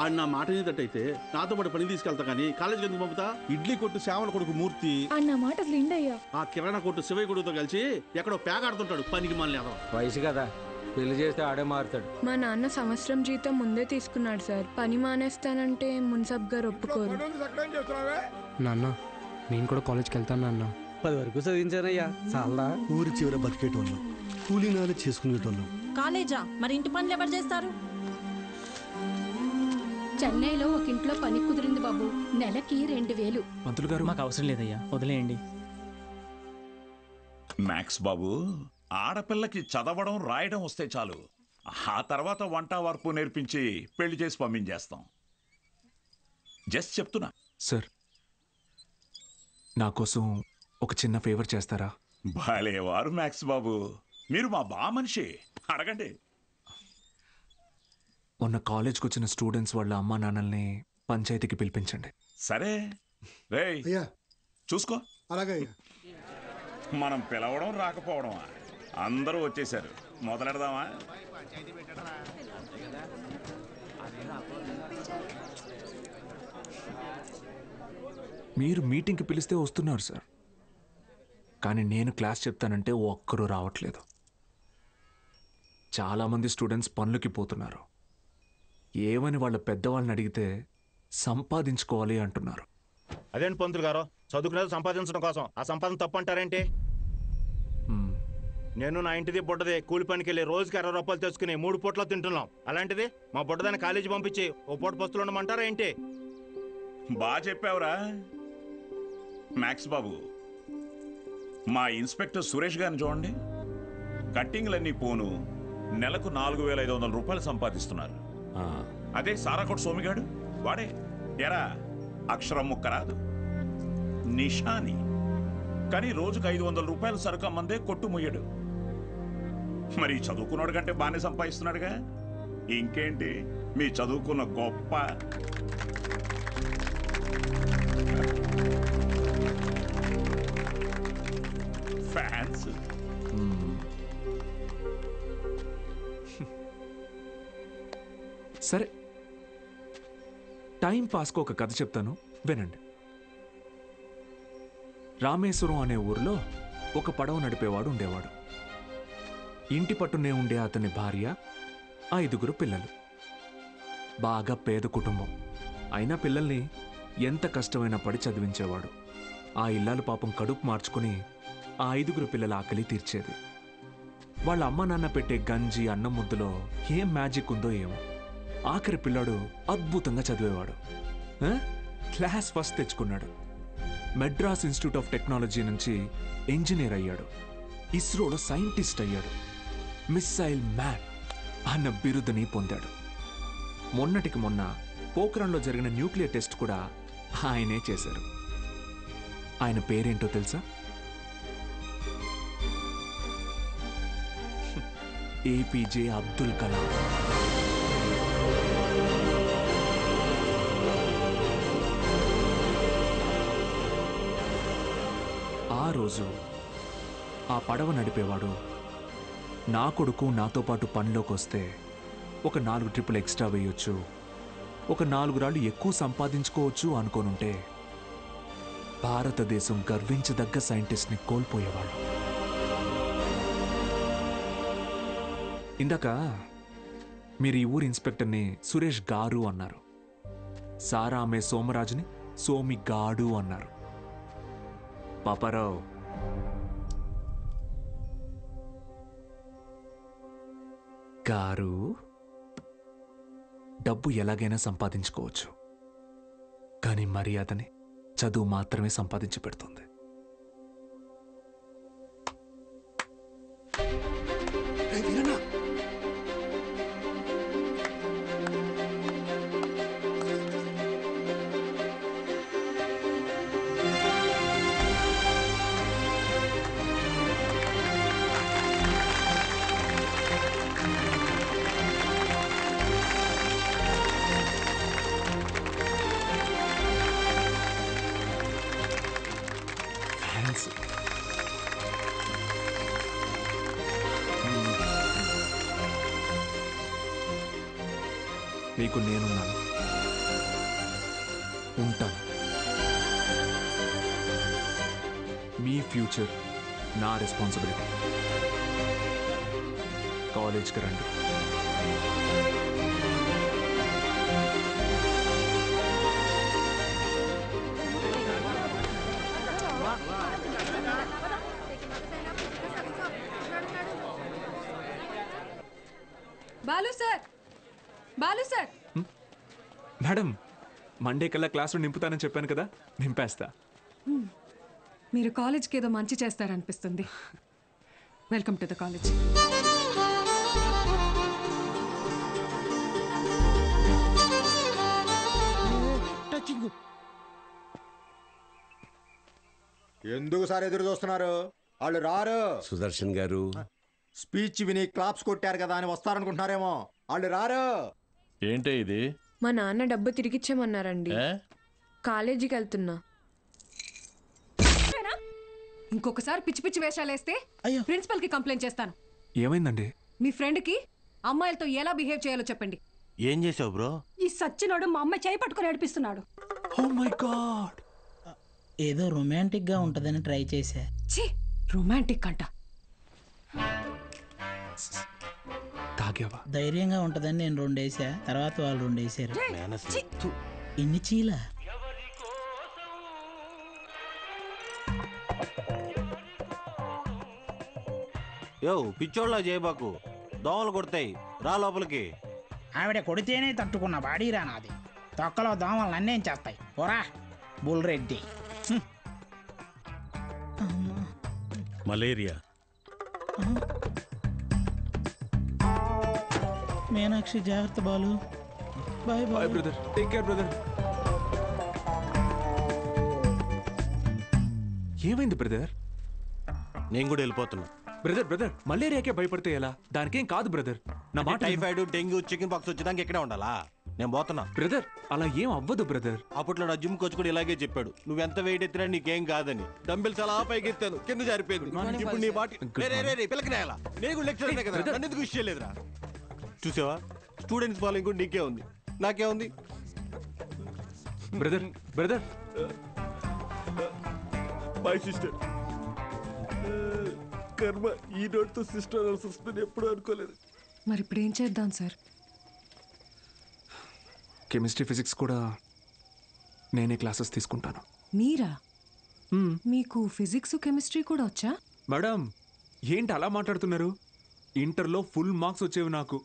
ఆడు నా మాట ఏదట్టయితే నాతో పాటు పని తీసుకెళ్తా కానీ కాలేజీకి ఎందుకు పంపుతా? ఇడ్లీ కొట్టు సేవల కొడుకు మూర్తి అన్న మాట లిండయ్యా ఆ కిరాణా కొట్టు శివయ్య కొడుకుతో కలిసి ఎక్కడో పేకాడుతుంటాడు. పనికి మళ్ళీ వయసు కదా, పెళ్లి చేస్తే ఆడే మారుతాడు. మా నాన్న సంవత్సరం జీతం ముందే తీసుకున్నాడు సార్. పని మానేస్తానంటే మున్సబ్ గారు ఒప్పుకోరు. నాన్న, నేను కూడా కాలేజ్కి వెళ్తాను నాన్న. 10 వరకు చదివించానయ్యా. చాలా ఊరి చివర బతికేటోళ్ళం, కూలీనాలు చేసుకునేటోళ్ళం. కాలేజా? మరి ఇంటి పనులు ఎవరు చేస్తారు? చెన్నైలో ఒక ఇంట్లో పని కుదిరింది బాబు, నెలకి 2000. పంతులు గారు, మాకు అవసరం లేదయ్యా, వదిలేయండి. మ్యాక్స్ బాబు, ఆడపిల్లకి చదవడం రాయడం వస్తే చాలు, ఆ తర్వాత వంట వరపు నేర్పించి పెళ్లి చేసి పంపించేస్తాం. జస్ట్ చెప్తున్నా. సార్, నా కోసం ఒక చిన్న ఫేవర్ చేస్తారా? భలేవారు మ్యాక్స్ బాబు, మీరు మా బా మనిషి, అడగండి. మొన్న కాలేజ్కి వచ్చిన స్టూడెంట్స్ వాళ్ళ అమ్మా నాన్నల్ని పంచాయతీకి పిలిపించండి. సరే రేయ్, చూసుకో. అలాగే. మనం పిలవడం రాకపోవడమా, అందరూ వచ్చేసారు. మొదలెడదామా? మీరు మీటింగ్కి పిలిస్తే వస్తున్నారు సార్, కానీ నేను క్లాస్ చెప్తానంటే ఒక్కరూ రావట్లేదు. చాలామంది స్టూడెంట్స్ పనులకి పోతున్నారు. ఏమని వాళ్ళ పెద్దవాళ్ళని అడిగితే సంపాదించుకోవాలి అంటున్నారు. అదేంటి పంతులు గారు, చదువుకునేది సంపాదించడం కోసం, ఆ సంపాదన తప్పు అంటారేంటి? నేను నా ఇంటిది బుడ్డది కూలి పనికి వెళ్ళి రోజుకి 60 రూపాయలు తెచ్చుకుని 3 పూట్ల తింటున్నాం. అలాంటిది మా బుడ్డదాన్ని కాలేజీ పంపించి ఓ పూట పస్తులు ఉండమంటారా ఏంటి? బాగా చెప్పావురా మ్యాక్స్ బాబు. మా ఇన్స్పెక్టర్ సురేష్ గారిని చూడండి, కట్టింగ్లన్నీ పోను నెలకు 4,500 రూపాయలు సంపాదిస్తున్నారు. అదే సారాకోట్ సోమిగాడు, వాడే ఎరా అక్షరం ముక్క రాదు, నిషాని, కానీ రోజుకు 500 రూపాయలు సరుకు అమ్మందే కొట్టు ముయ్యడు. మరి చదువుకున్నాడు కంటే బాగానే సంపాదిస్తున్నాడుగా. ఇంకేంటి మీ చదువుకున్న గొప్ప. ఫ్యాన్స్. సరే, టైం పాస్కు ఒక కథ చెప్తాను, వినండి. రామేశ్వరం అనే ఊరిలో ఒక పడవ నడిపేవాడు ఉండేవాడు. ఇంటి పట్టునే ఉండే అతని భార్య, 5 పిల్లలు. బాగా పేద కుటుంబం అయినా పిల్లల్ని ఎంత కష్టమైనా పడి చదివించేవాడు. ఆ ఇల్లాలు పాపం కడుపు మార్చుకుని ఆ 5 పిల్లల ఆకలి తీర్చేది. వాళ్ళ అమ్మ నాన్న పెట్టే గంజి అన్నం ముద్దలో ఏం మ్యాజిక్ ఉందో ఏమో, ఆఖరి పిల్లాడు అద్భుతంగా చదివేవాడు. క్లాస్ ఫస్ట్ తెచ్చుకున్నాడు. మెడ్రాస్ ఇన్స్టిట్యూట్ ఆఫ్ టెక్నాలజీ నుంచి ఇంజనీర్ అయ్యాడు. ఇస్రోలో సైంటిస్ట్ అయ్యాడు. మిస్సైల్ మ్యాన్ అన్న బిరుదుని పొందాడు. మొన్నటికి మొన్న పోఖ్రాన్లో జరిగిన న్యూక్లియర్ టెస్ట్ కూడా ఆయనే చేశారు. ఆయన పేరేంటో తెలుసా? ఏపీజే అబ్దుల్ కలాం. ఆ రోజు ఆ పడవ నడిపేవాడు, నా కొడుకు నాతో పాటు పనిలోకి వస్తే ఒక 4 ట్రిప్పులు ఎక్స్ట్రా వేయొచ్చు, ఒక 4 రాళ్ళు ఎక్కువ సంపాదించుకోవచ్చు అనుకోనుంటే భారతదేశం గర్వించదగ్గ సైంటిస్ట్ని కోల్పోయేవాడు. ఇందాక మీరు ఈ ఊరి ఇన్స్పెక్టర్ని సురేష్ గారు అన్నారు. సారా ఆమె సోమరాజుని సోమి గాడు అన్నారు. పాపారావు, గారు డబ్బు ఎలాగైనా సంపాదించుకోవచ్చు, కానీ మర్యాదని చదువు మాత్రమే సంపాదించి పెడుతుంది. మీకు నేనున్నాను, ఉంటాను. మీ ఫ్యూచర్ నా రెస్పాన్సిబిలిటీ. కాలేజ్కి రండి. Balu sir, Balu sir. Madam, Monday కల్లా క్లాసులు నింపుతానని చెప్పాను కదా, నింపేస్తా. మీరు కాలేజ్కి ఏదో మంచి చేస్తారనిపిస్తుంది. Welcome to the college. ఎందుకు సార్ ఎదురు చూస్తున్నారు? వాళ్ళు రారు. సుదర్శన్ గారు స్పీచ్ విని క్లాప్స్ కొట్టారు కదా అని వస్తారనుకుంటున్నారేమో. వాళ్ళు రారు. ఏంటే ఇది? మా నాన్న డబ్బు తిరిగిచ్చేమన్నారండి. కాలేజీకి వెళ్తున్నా. ఇంకొకసారి పిచ్చి పిచ్చి వేషాలు వేస్తే ప్రిన్సిపల్ కి కంప్లైంట్ చేస్తాను. ఏమైందండి? మీ ఫ్రెండ్ కి అమ్మాయిలతో ఎలా బిహేవ్ చేయాలో చెప్పండి. ఏం చేసావు బ్రో? ఈ సచ్చినోడు మా అమ్మాయి చేయి పట్టుకొని ఏడిపిస్తున్నాడు. Oh my god. ఏదో రొమాంటిక్ గా ఉంటదని ట్రై చేశా. ఛీ, రొమాంటిక్ అంట. తాగేవా? ధైర్యంగా ఉంటదని నేను 2 వేసా, తర్వాత వాళ్ళు 2 వేసారు. ఇన్ని చీల యో పిచ్చోళ్ళ చేయబాకు, దోమలు కొడతాయి, రా లోపలికి. ఆవిడ కొడితేనే తట్టుకున్న బాడీరా నాది. తొక్కలో దోమలు నన్నేం చేస్తాయి? పోరా బుల్ రెడ్డి. మలేరియా. మీనాక్షి జాగ్రత్త Balu. Bye bye brother. Take care brother. ఏమైంది బ్రదర్? నేను కూడా వెళ్ళిపోతున్నా. బ్రదర్ మలేరియాకే భయపడితే ఎలా? దానికేం కాదు బ్రదర్. నా మాట. టైఫాయిడ్, డెంగ్యూ, చికెన్ పాక్స్ వచ్చేదానికి ఎక్కడే ఉండాలా? నేను పోతున్నా బ్రదర్. అలా ఏం అవ్వదు బ్రదర్. అప్పట్లో నా జిమ్ కోచ్ కూడా ఇలాగే చెప్పాడు, నువ్వెంత వెయిట్ ఎత్తినా నీకేం కాదని. డంబిల్స్ అలా పైకి ఎత్తాను, కింద జారిపోయింది. ఇప్పుడు నీ బాటి పిల్లకి నేల. నేను కూడా లెక్చర్ కదా, నన్ను ఎందుకు విషయం లేదురా? చూసావా, స్టూడెంట్స్ ఫాలోయింగ్ కూడా నీకే ఉంది, నాకే ఉంది. Brother my sister. కర్మ, ఈ నోట్తో సిస్టర్ వస్తుంది ఎప్పుడు అనుకోలేదు. మరి ఇప్పుడు ఏం చేద్దాం సార్? కెమిస్ట్రీ, ఫిజిక్స్ కూడా నేనే క్లాసెస్ తీసుకుంటాను. మీరా? మీకు ఫిజిక్స్, కెమిస్ట్రీ కూడా వచ్చా? మేడం ఏంటి అలా మాట్లాడుతున్నారు? ఇంటర్లో ఫుల్ మార్క్స్ వచ్చేవి నాకు.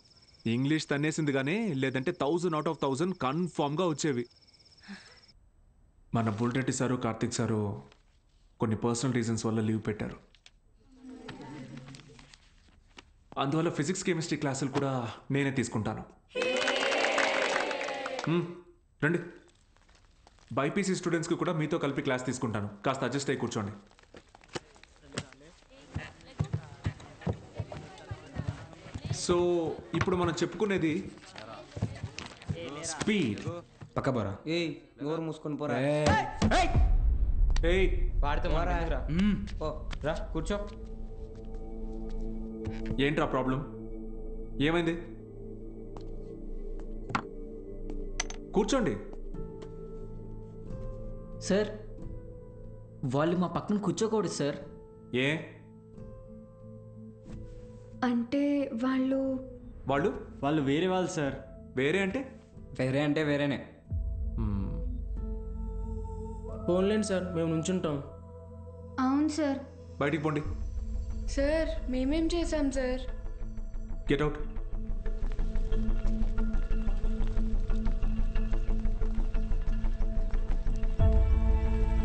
ఇంగ్లీష్ తన్నేసింది కానీ లేదంటే 1000 out of 1000 కన్ఫామ్గా వచ్చేవి. మన బుల్రెడ్డి సారు, కార్తిక్ సారు కొన్ని పర్సనల్ రీజన్స్ వల్ల లీవ్ పెట్టారు. అందువల్ల ఫిజిక్స్, కెమిస్ట్రీ క్లాసులు కూడా నేనే తీసుకుంటాను. రండి. బైపీసీ స్టూడెంట్స్కి కూడా మీతో కలిపి క్లాస్ తీసుకుంటాను. కాస్త అడ్జస్ట్ అయ్యి కూర్చోండి. సో ఇప్పుడు మనం చెప్పుకునేది స్పీడ్. పక్కబోరా. ఏయ్ నోరు మూసుకొని పోరా. ఏయ్ పాడితే మారా. ఓ రా కూర్చో. ఏంట్రా ప్రాబ్లం? ఏమైంది? కూర్చోండి. సార్ వాళ్ళు మా పక్కన కూర్చోకూడదు సార్. ఏ అంటే వాళ్ళు వేరే వాళ్ళు సార్. వేరే అంటే? వేరేనే. ఫోన్లేండి సార్, మేము నుంచుంటాం. అవును సార్. బయటికి పోండి. సార్ మేమేం చేశాం సార్? Get out.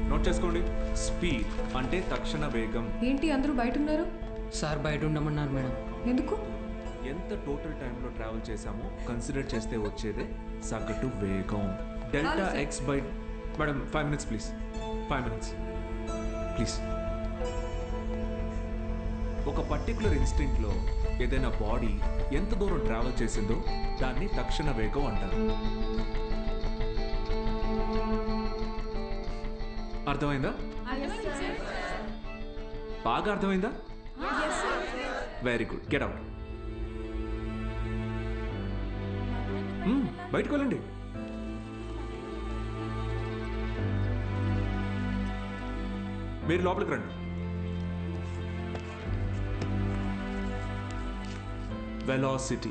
నోట్ చేసుకోండి. స్పీడ్ అంటే తక్షణ వేగం. ఏంటి అందరూ బయట ఉన్నారు? సార్ బయట ఉండమన్నారు మేడం. ఎందుకు? ఎంత టోటల్ టైంలో ట్రావెల్ చేశామో కన్సిడర్ చేస్తే వచ్చేదే సగటు వేగం. Delta X by. Madam 5 minutes please. 5 minutes please. ఒక పర్టికులర్ ఇన్స్టింక్ట్లో ఏదైనా బాడీ ఎంత దూరం ట్రావెల్ చేసిందో దాన్ని తక్షణ వేగం అంటారు. అర్థమైందా? బాగా అర్థమైందా? Very good. Get out. బయటకు వెళ్ళండి. మీరు లోపలికి రండి. వెలాసిటీ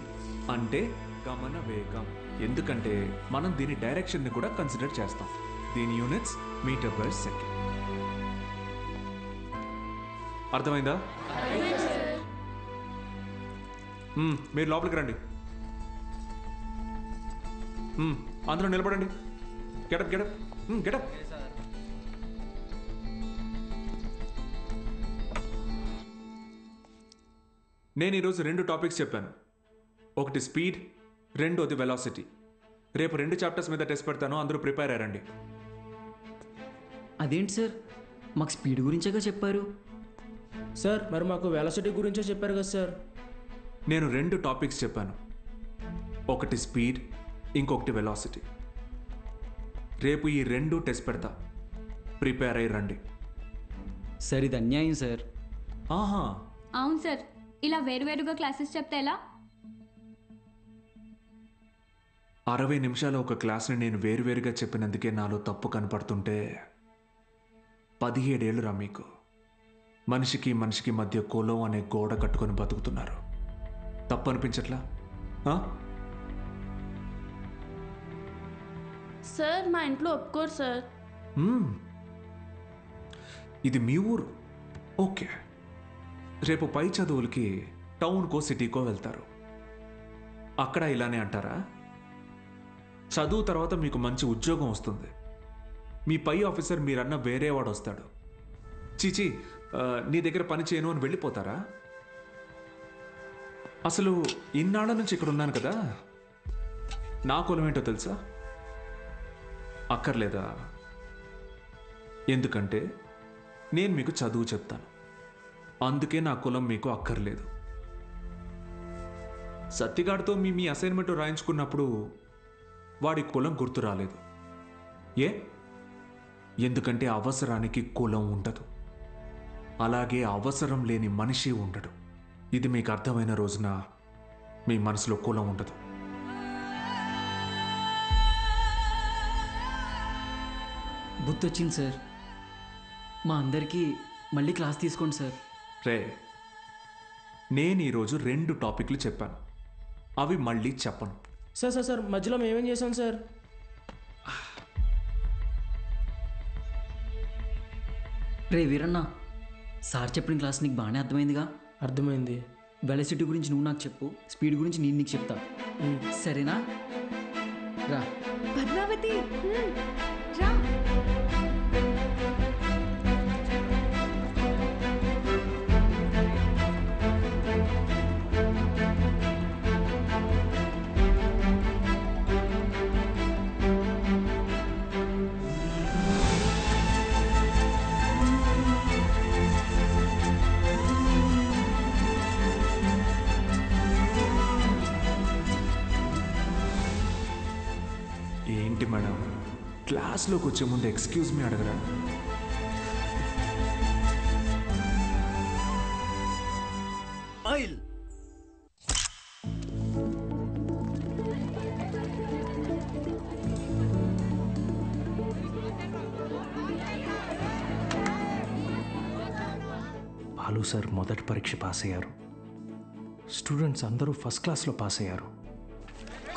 అంటే గమన వేగం. ఎందుకంటే మనం దీని డైరెక్షన్ని కూడా కన్సిడర్ చేస్తాం. దీని యూనిట్స్ మీటర్/సెకండ్. అర్థమైందా? మీరు లోపలికి రండి. అందరూ నిలబడండి. Get up get up get up. నేను ఈరోజు 2 టాపిక్స్ చెప్పాను. ఒకటి స్పీడ్, రెండోది వెలాసిటీ. రేపు 2 చాప్టర్స్ మీద టెస్ట్ పెడతాను, అందరూ ప్రిపేర్ అయ్యారండి. అదేంటి సార్, మాకు స్పీడ్ గురించేగా చెప్పారు. సార్ మరి మాకు వెలాసిటీ గురించే చెప్పారు కదా సార్. నేను 2 టాపిక్స్ చెప్పాను, ఒకటి స్పీడ్, ఇంకొకటి వెలాసిటీ. రేపు ఈ 2 టెస్ట్ పెడతా, ప్రిపేర్ అయ్యి రండి. సార్ ఇది అన్యాయం సార్. ఆహా, అవును సార్, ఇలా వేరువేరుగా క్లాసెస్ చెప్తే ఎలా? 60 నిమిషాల ఒక క్లాస్ని నేను వేరువేరుగా చెప్పినందుకే నాలో తప్పు కనపడుతుంటే 17 ఏళ్ళురా మీకు. మనిషికి మనిషికి మధ్య కులం అనే గోడ కట్టుకొని బతుకుతున్నారు. తప్పు అనిపించట్లా? సార్ మా ఇంట్లో ఒప్పుకోరు సార్. ఇది మీ ఊరు, ఓకే. రేపు పై చదువులకి టౌన్కో సిటీకో వెళ్తారు. అక్కడ ఇలానే అంటారా? చదువు తర్వాత మీకు మంచి ఉద్యోగం వస్తుంది, మీ పై ఆఫీసర్ మీరన్న వేరేవాడు వస్తాడు. చీచి నీ దగ్గర పని చేయను అని వెళ్ళిపోతారా? అసలు ఇన్నాళ్ళ నుంచి ఇక్కడ ఉన్నాను కదా, నా కులం ఏంటో తెలుసా? అక్కర్లేదా? ఎందుకంటే నేను మీకు చదువు చెప్తాను, అందుకే నా కులం మీకు అక్కర్లేదు. సత్తిగాడితో మీ అసైన్మెంట్ రాయించుకున్నప్పుడు వాడి కులం గుర్తు రాలేదు. ఎందుకంటే అవసరానికి కులం ఉండదు, అలాగే అవసరం లేని మనిషి ఉండడు. ఇది మీకు అర్థమైన రోజున మీ మనసులో కులం ఉండదు. బుద్ధి వచ్చింది సార్. మా అందరికీ మళ్ళీ క్లాస్ తీసుకోండి సార్. రే, నేను ఈరోజు 2 టాపిక్లు చెప్పాను, అవి మళ్ళీ చెప్పను. సార్ సార్ సార్ మధ్యలో మేమేం చేసాం సార్? రే వీరన్న, సార్ చెప్పిన క్లాస్ నీకు బాగానే అర్థమైందిగా? అర్థమైంది. వెలాసిటీ గురించి నువ్వు నాకు చెప్పు, స్పీడ్ గురించి నేను నీకు చెప్తా, సరేనా? రా పద్మావతి, రా. ఏంటి మేడం, క్లాస్లోకి వచ్చే ముందు ఎక్స్క్యూజ్ మీ అడగరా? ఆయిల్ బాలు సార్ మొదటి పరీక్ష పాస్ అయ్యారు. స్టూడెంట్స్ అందరూ ఫస్ట్ క్లాస్లో పాస్ అయ్యారు.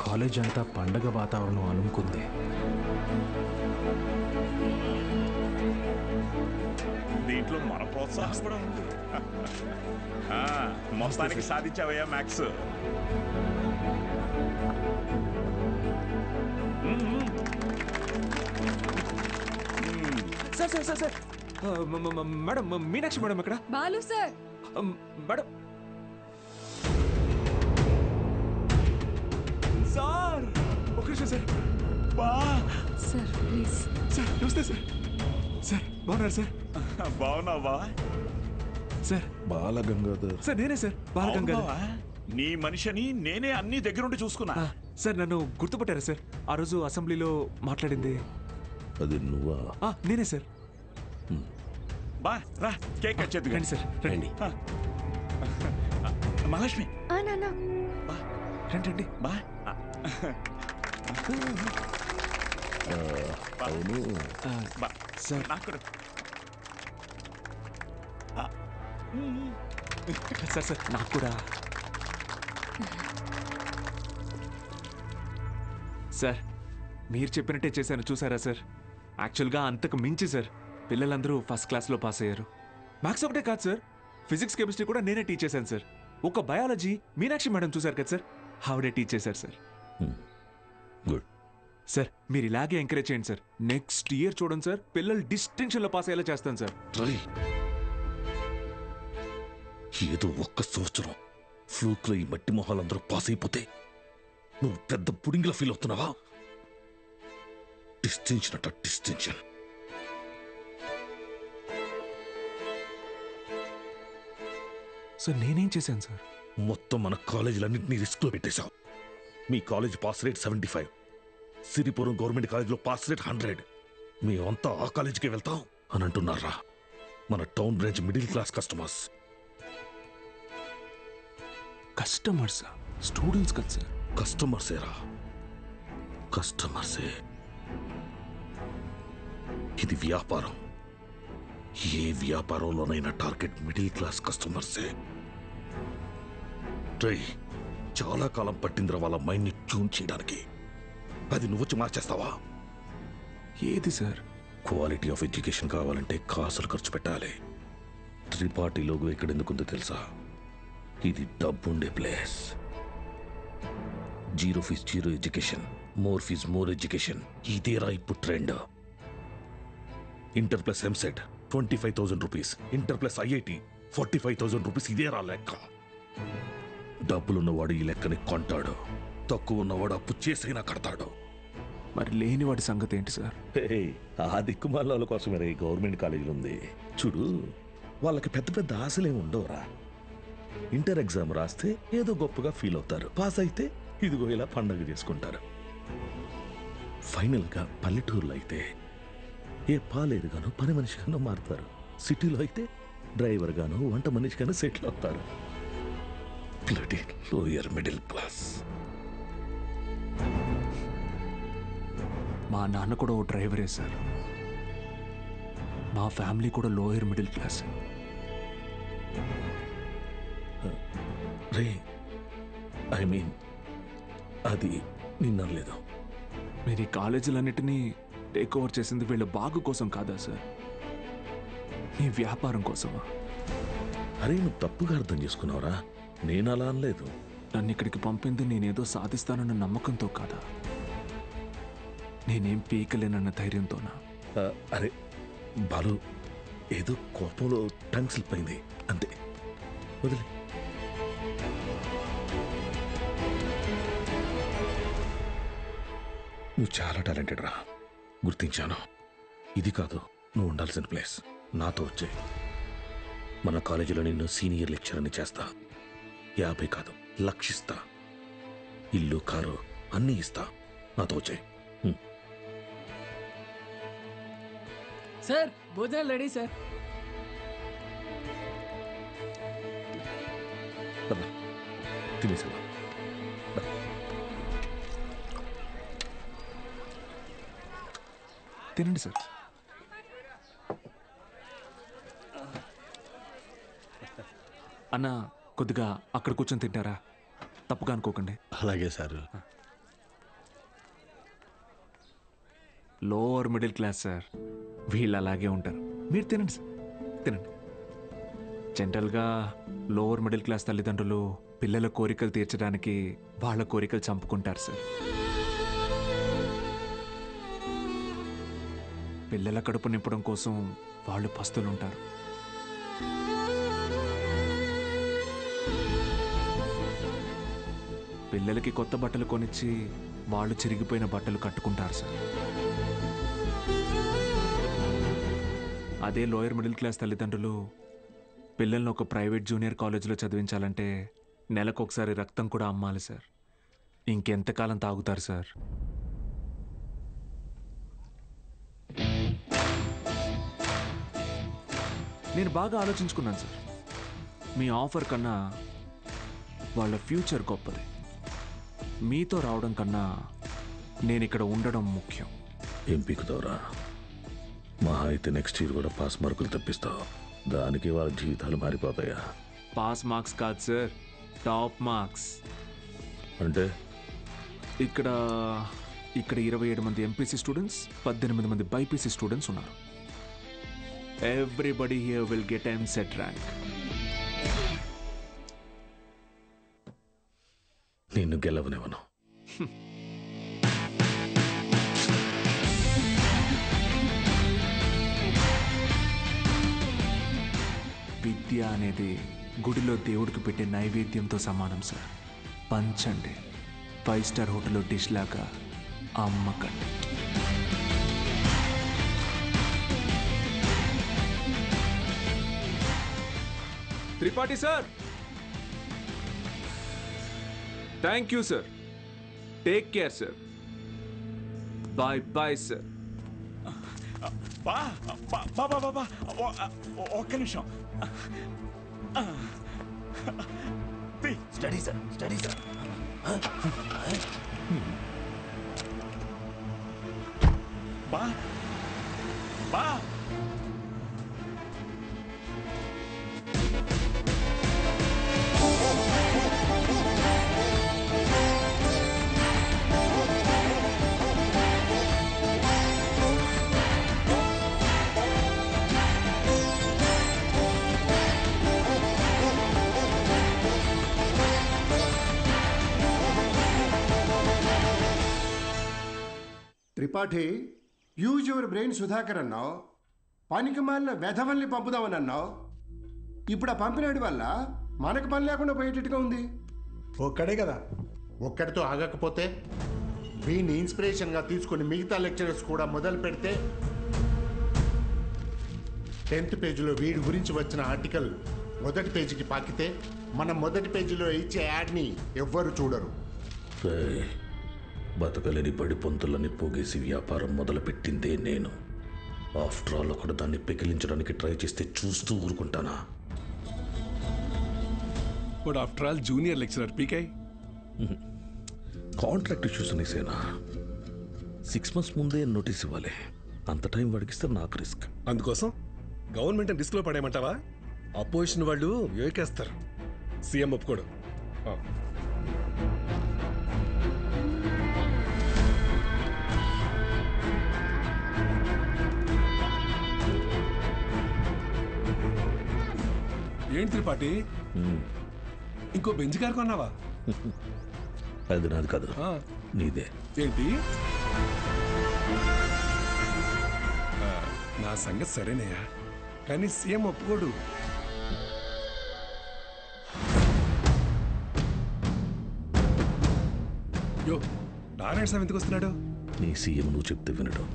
కాలేజ్ అంతా పండగ వాతావరణం అలుముకుంది. దీంట్లో మన ప్రోత్సాహం కూడా ఉంది. మొత్తానికి సాధించావయ్యా maths. Sir sir sir sir madam, Meenakshi madam ఇక్కడ. బాలు సార్. మేడం సార్, ఒక నిమిషం సార్. Sir please. సార్ నమస్తే సార్. సార్ బాగున్నారు సార్? బాగున్నావా సార్? బాలగంగాధర్ సార్ నేనే సార్, బాలగంగాధర్. నీ మనిషిని నేనే అన్ని దగ్గరుండి చూసుకున్నా. సార్ నన్ను గుర్తుపట్టారా సార్? ఆ రోజు అసెంబ్లీలో మాట్లాడింది అది నువ్వా? నేనే సార్. బా రా, కేక్ కట్ చేద్దు. రండి సార్, రండి. మహాలక్ష్మి రండి రండి. బా అవును సార్ నాకు సార్ సార్ నాకు కూడా. సార్ మీరు చెప్పినట్టే చేశాను, చూసారా సార్? యాక్చువల్గా అంతకు మించి సార్, పిల్లలందరూ ఫస్ట్ క్లాస్లో పాస్ అయ్యారు. మ్యాథ్స్ ఒకటే కాదు సార్, ఫిజిక్స్ కెమిస్ట్రీ కూడా నేనే టీచ్ చేశాను సార్. ఒక బయాలజీ మీనాక్షి మేడం చూశారు కదా సార్, ఆవిడే టీచ్ చేశారు సార్. గుడ్ సార్, మీరు ఇలాగే ఎంకరేజ్ చేయండి సార్. నెక్స్ట్ ఇయర్ చూడండి సార్, పిల్లలు డిస్టింక్షన్లో పాస్ అయ్యేలా చేస్తాను సార్. ఏదో ఒక్క సంవత్సరం ఫ్లూక్లో ఈ మట్టి మొహాలందరూ పాస్ అయిపోతే నువ్వు పెద్ద పుడింగిలా ఫీల్ అవుతున్నావా? డిస్టింక్షన్ అట డిస్టింక్షన్. సార్ నేనేం చేశాను సార్? మొత్తం మన కాలేజీలన్నింటినీ రిస్క్లో పెట్టేశావు. మీ college pass rate 75, Siripuram government కాలేజ్లో పాస్ రేట్ 100. మేమంతా ఆ కాలేజీకే వెళ్తాం అని అంటున్నారా? మన town branch middle class customers. Customers students కదా సార్? కస్టమర్సేరా, కస్టమర్సే. ఇది వ్యాపారం. ఏ వ్యాపారంలోనైనా టార్గెట్ మిడిల్ క్లాస్ కస్టమర్సే. చాలా కాలం పట్టిందిరా వాళ్ళ మైండ్ని ట్యూన్ చేయడానికి. అది నువ్వు వచ్చి మార్చేస్తావా? ఏది సార్? క్వాలిటీ ఆఫ్ ఎడ్యుకేషన్ కావాలంటే కాసులు ఖర్చు పెట్టాలి. త్రిపాఠి లోగో ఇక్కడ ఎందుకుందో తెలుసా? ఇది డబ్బుండే place. Zero fees zero education, more fees more education. ఇదేరా ఇప్పుడు trend. Inter plus EAMCET 25,000 rupees, inter plus IIT 45,000 rupees. ఇదేరా లెక్క. డబ్బులున్నవాడు ఈ లెక్కని కొంటాడు, తక్కువ ఉన్నవాడు అప్పు చేసైనా కడతాడు. మరి లేని వాడి సంగతి ఏంటి సార్? ఆ దిక్కుమాల కోసమే ఈ గవర్నమెంట్ కాలేజీలు ఉంది చూడు. వాళ్ళకి పెద్ద పెద్ద ఆశలేమి ఉండవురా. ఇంటర్ ఎగ్జామ్ రాస్తే ఏదో గొప్పగా ఫీల్ అవుతారు, పాస్ అయితే ఇదిగో ఇలా పండగ చేసుకుంటారు. ఫైనల్గా పల్లెటూరులో అయితే ఏ పాలేరుగానో పని మనిషిగానో మారుతారు. సిటీలో అయితే డ్రైవర్ గానో వంట మనిషిగానో సెటిల్ అవుతారు. Lower middle class. మా నాన్న కూడా ఓ డ్రైవరే సార్. మా ఫ్యామిలీ కూడా lower middle class. Ray I mean అది నిన్నలేదు. మీరు ఈ కాలేజీలన్నిటినీ టేక్ ఓవర్ చేసింది వీళ్ళ బాగు కోసం కాదా సార్? మీ వ్యాపారం కోసమా? అరే నువ్వు తప్పుగా అర్థం చేసుకున్నావురా. నేను అలా అనలేదు. నన్ను ఇక్కడికి పంపింది నేనేదో సాధిస్తానన్న నమ్మకంతో కాదా, నేనేం పీకలేనన్న ధైర్యంతోనా? అరే బాలు, ఏదో కోపంలో టంగ్ స్లిప్ అయింది అంతే, వదిలే. నువ్వు చాలా టాలెంటెడ్ రా, గుర్తించాను. ఇది కాదు నువ్వు ఉండాల్సిన ప్లేస్. నాతో వచ్చే మన కాలేజీలో నిన్ను సీనియర్ లెక్చరర్ని చేస్తా. 50 కాదు, లక్షిస్తా. ఇల్లు కారు అన్నీ ఇస్తా. నాతో వచ్చే. సార్ భోజనాలు రెడీ సార్. తినేసా? తినండి సార్. అన్న కొద్దిగా అక్కడ కూర్చొని తింటారా? తప్పుగా అనుకోకండి. అలాగే sir. Lower middle class sir, వీళ్ళు అలాగే ఉంటారు. మీరు తినండి సార్, తినండి. జనరల్గా లోవర్ మిడిల్ క్లాస్ తల్లిదండ్రులు పిల్లల కోరికలు తీర్చడానికి వాళ్ళ కోరికలు చంపుకుంటారు సార్. పిల్లల కడుపు నింపడం కోసం వాళ్ళు పస్తులుంటారు. పిల్లలకి కొత్త బట్టలు కొనిచ్చి వాళ్ళు చిరిగిపోయిన బట్టలు కట్టుకుంటారు సార్. అదే లోయర్ మిడిల్ క్లాస్ తల్లిదండ్రులు పిల్లల్ని ఒక ప్రైవేట్ జూనియర్ కాలేజీలో చదివించాలంటే నెలకొకసారి రక్తం కూడా అమ్మాలి సార్. ఇంకెంతకాలం తాగుతారు సార్? నేను బాగా ఆలోచించుకున్నాను సార్. మీ ఆఫర్ కన్నా వాళ్ళ ఫ్యూచర్ గొప్పది. మీతో రావడం కన్నా నేను ఇక్కడ ఉండడం ముఖ్యం. ఏం పీకుతావురా? మహా అయితే నెక్స్ట్ ఇయర్ కూడా పాస్ మార్కులు తెప్పిస్తావు. దానికి వాళ్ళ జీవితాలు మారిపోతాయా? పాస్ మార్క్స్ కాదు సార్, టాప్ మార్క్స్. అంటే ఇక్కడ 27 మంది ఎంపీసీ స్టూడెంట్స్, 18 మంది బైపీసీ స్టూడెంట్స్ ఉన్నారు. Everybody here will get EAMCET rank. నిన్ను గెలవనివ్వను. విద్య అనేది గుడిలో దేవుడికి పెట్టే నైవేద్యంతో సమానం సార్. పంచ్ అంటే 5 స్టార్ హోటల్లో డిష్ లాగా అమ్మకండి. Tripathi sir, thank you sir. Take care sir. Bye bye sir. బా బా బా బా బా ఒక్క నిమిషం. Study sir, study sir. బా బా Tripathi, use your brain Sudhakar అన్నావు. పనికి మాలిన వెధవల్ని పంపుదామని అన్నావు. ఇప్పుడు ఆ పంపినాడి వల్ల మనకు పని లేకుండా పోయేటట్టుగా ఉంది. ఒక్కడే కదా, ఒక్కడితో ఆగకపోతే వీడిని ఇన్స్పిరేషన్గా తీసుకుని మిగతా లెక్చరర్స్ కూడా మొదలు పెడితే 10th పేజీలో వీడి గురించి వచ్చిన ఆర్టికల్ మొదటి పేజీకి పాకితే మనం మొదటి పేజీలో ఇచ్చే యాడ్ని ఎవ్వరు చూడరు. బతకలేని పడి పొంతులని పోగేసి వ్యాపారం మొదలుపెట్టిందే నేను. ఆఫ్టర్ ఆల్ ఒకడు దాన్ని పెకిలించడానికి ట్రై చేస్తే చూస్తూ ఊరుకుంటానా? But after all junior lecturer పీకే. కాంట్రాక్ట్ ఇష్యూస్ అనేసేనా 6 months ముందే నోటీస్ ఇవ్వాలి. అంత టైం వాడికిస్తే నాకు రిస్క్. అందుకోసం గవర్నమెంట్ రిస్క్లో పడేయమంటావా? అపోజిషన్ వాళ్ళు యోకేస్తారు. సీఎం ఒప్పుకోడు. ఏంటి త్రిపాఠి, ఇంకో బెంచ్ కారు కొన్నావా? అది నాది కాదు, నీదే. ఏంటి? నా సంగతి సరేనయ్యా, కానీ సీఎం ఒప్పుకోడు. యో, నారాయణ స్వామి ఎందుకు వస్తున్నాడు? నీ సీఎం నువ్వు చెప్తే వినడు,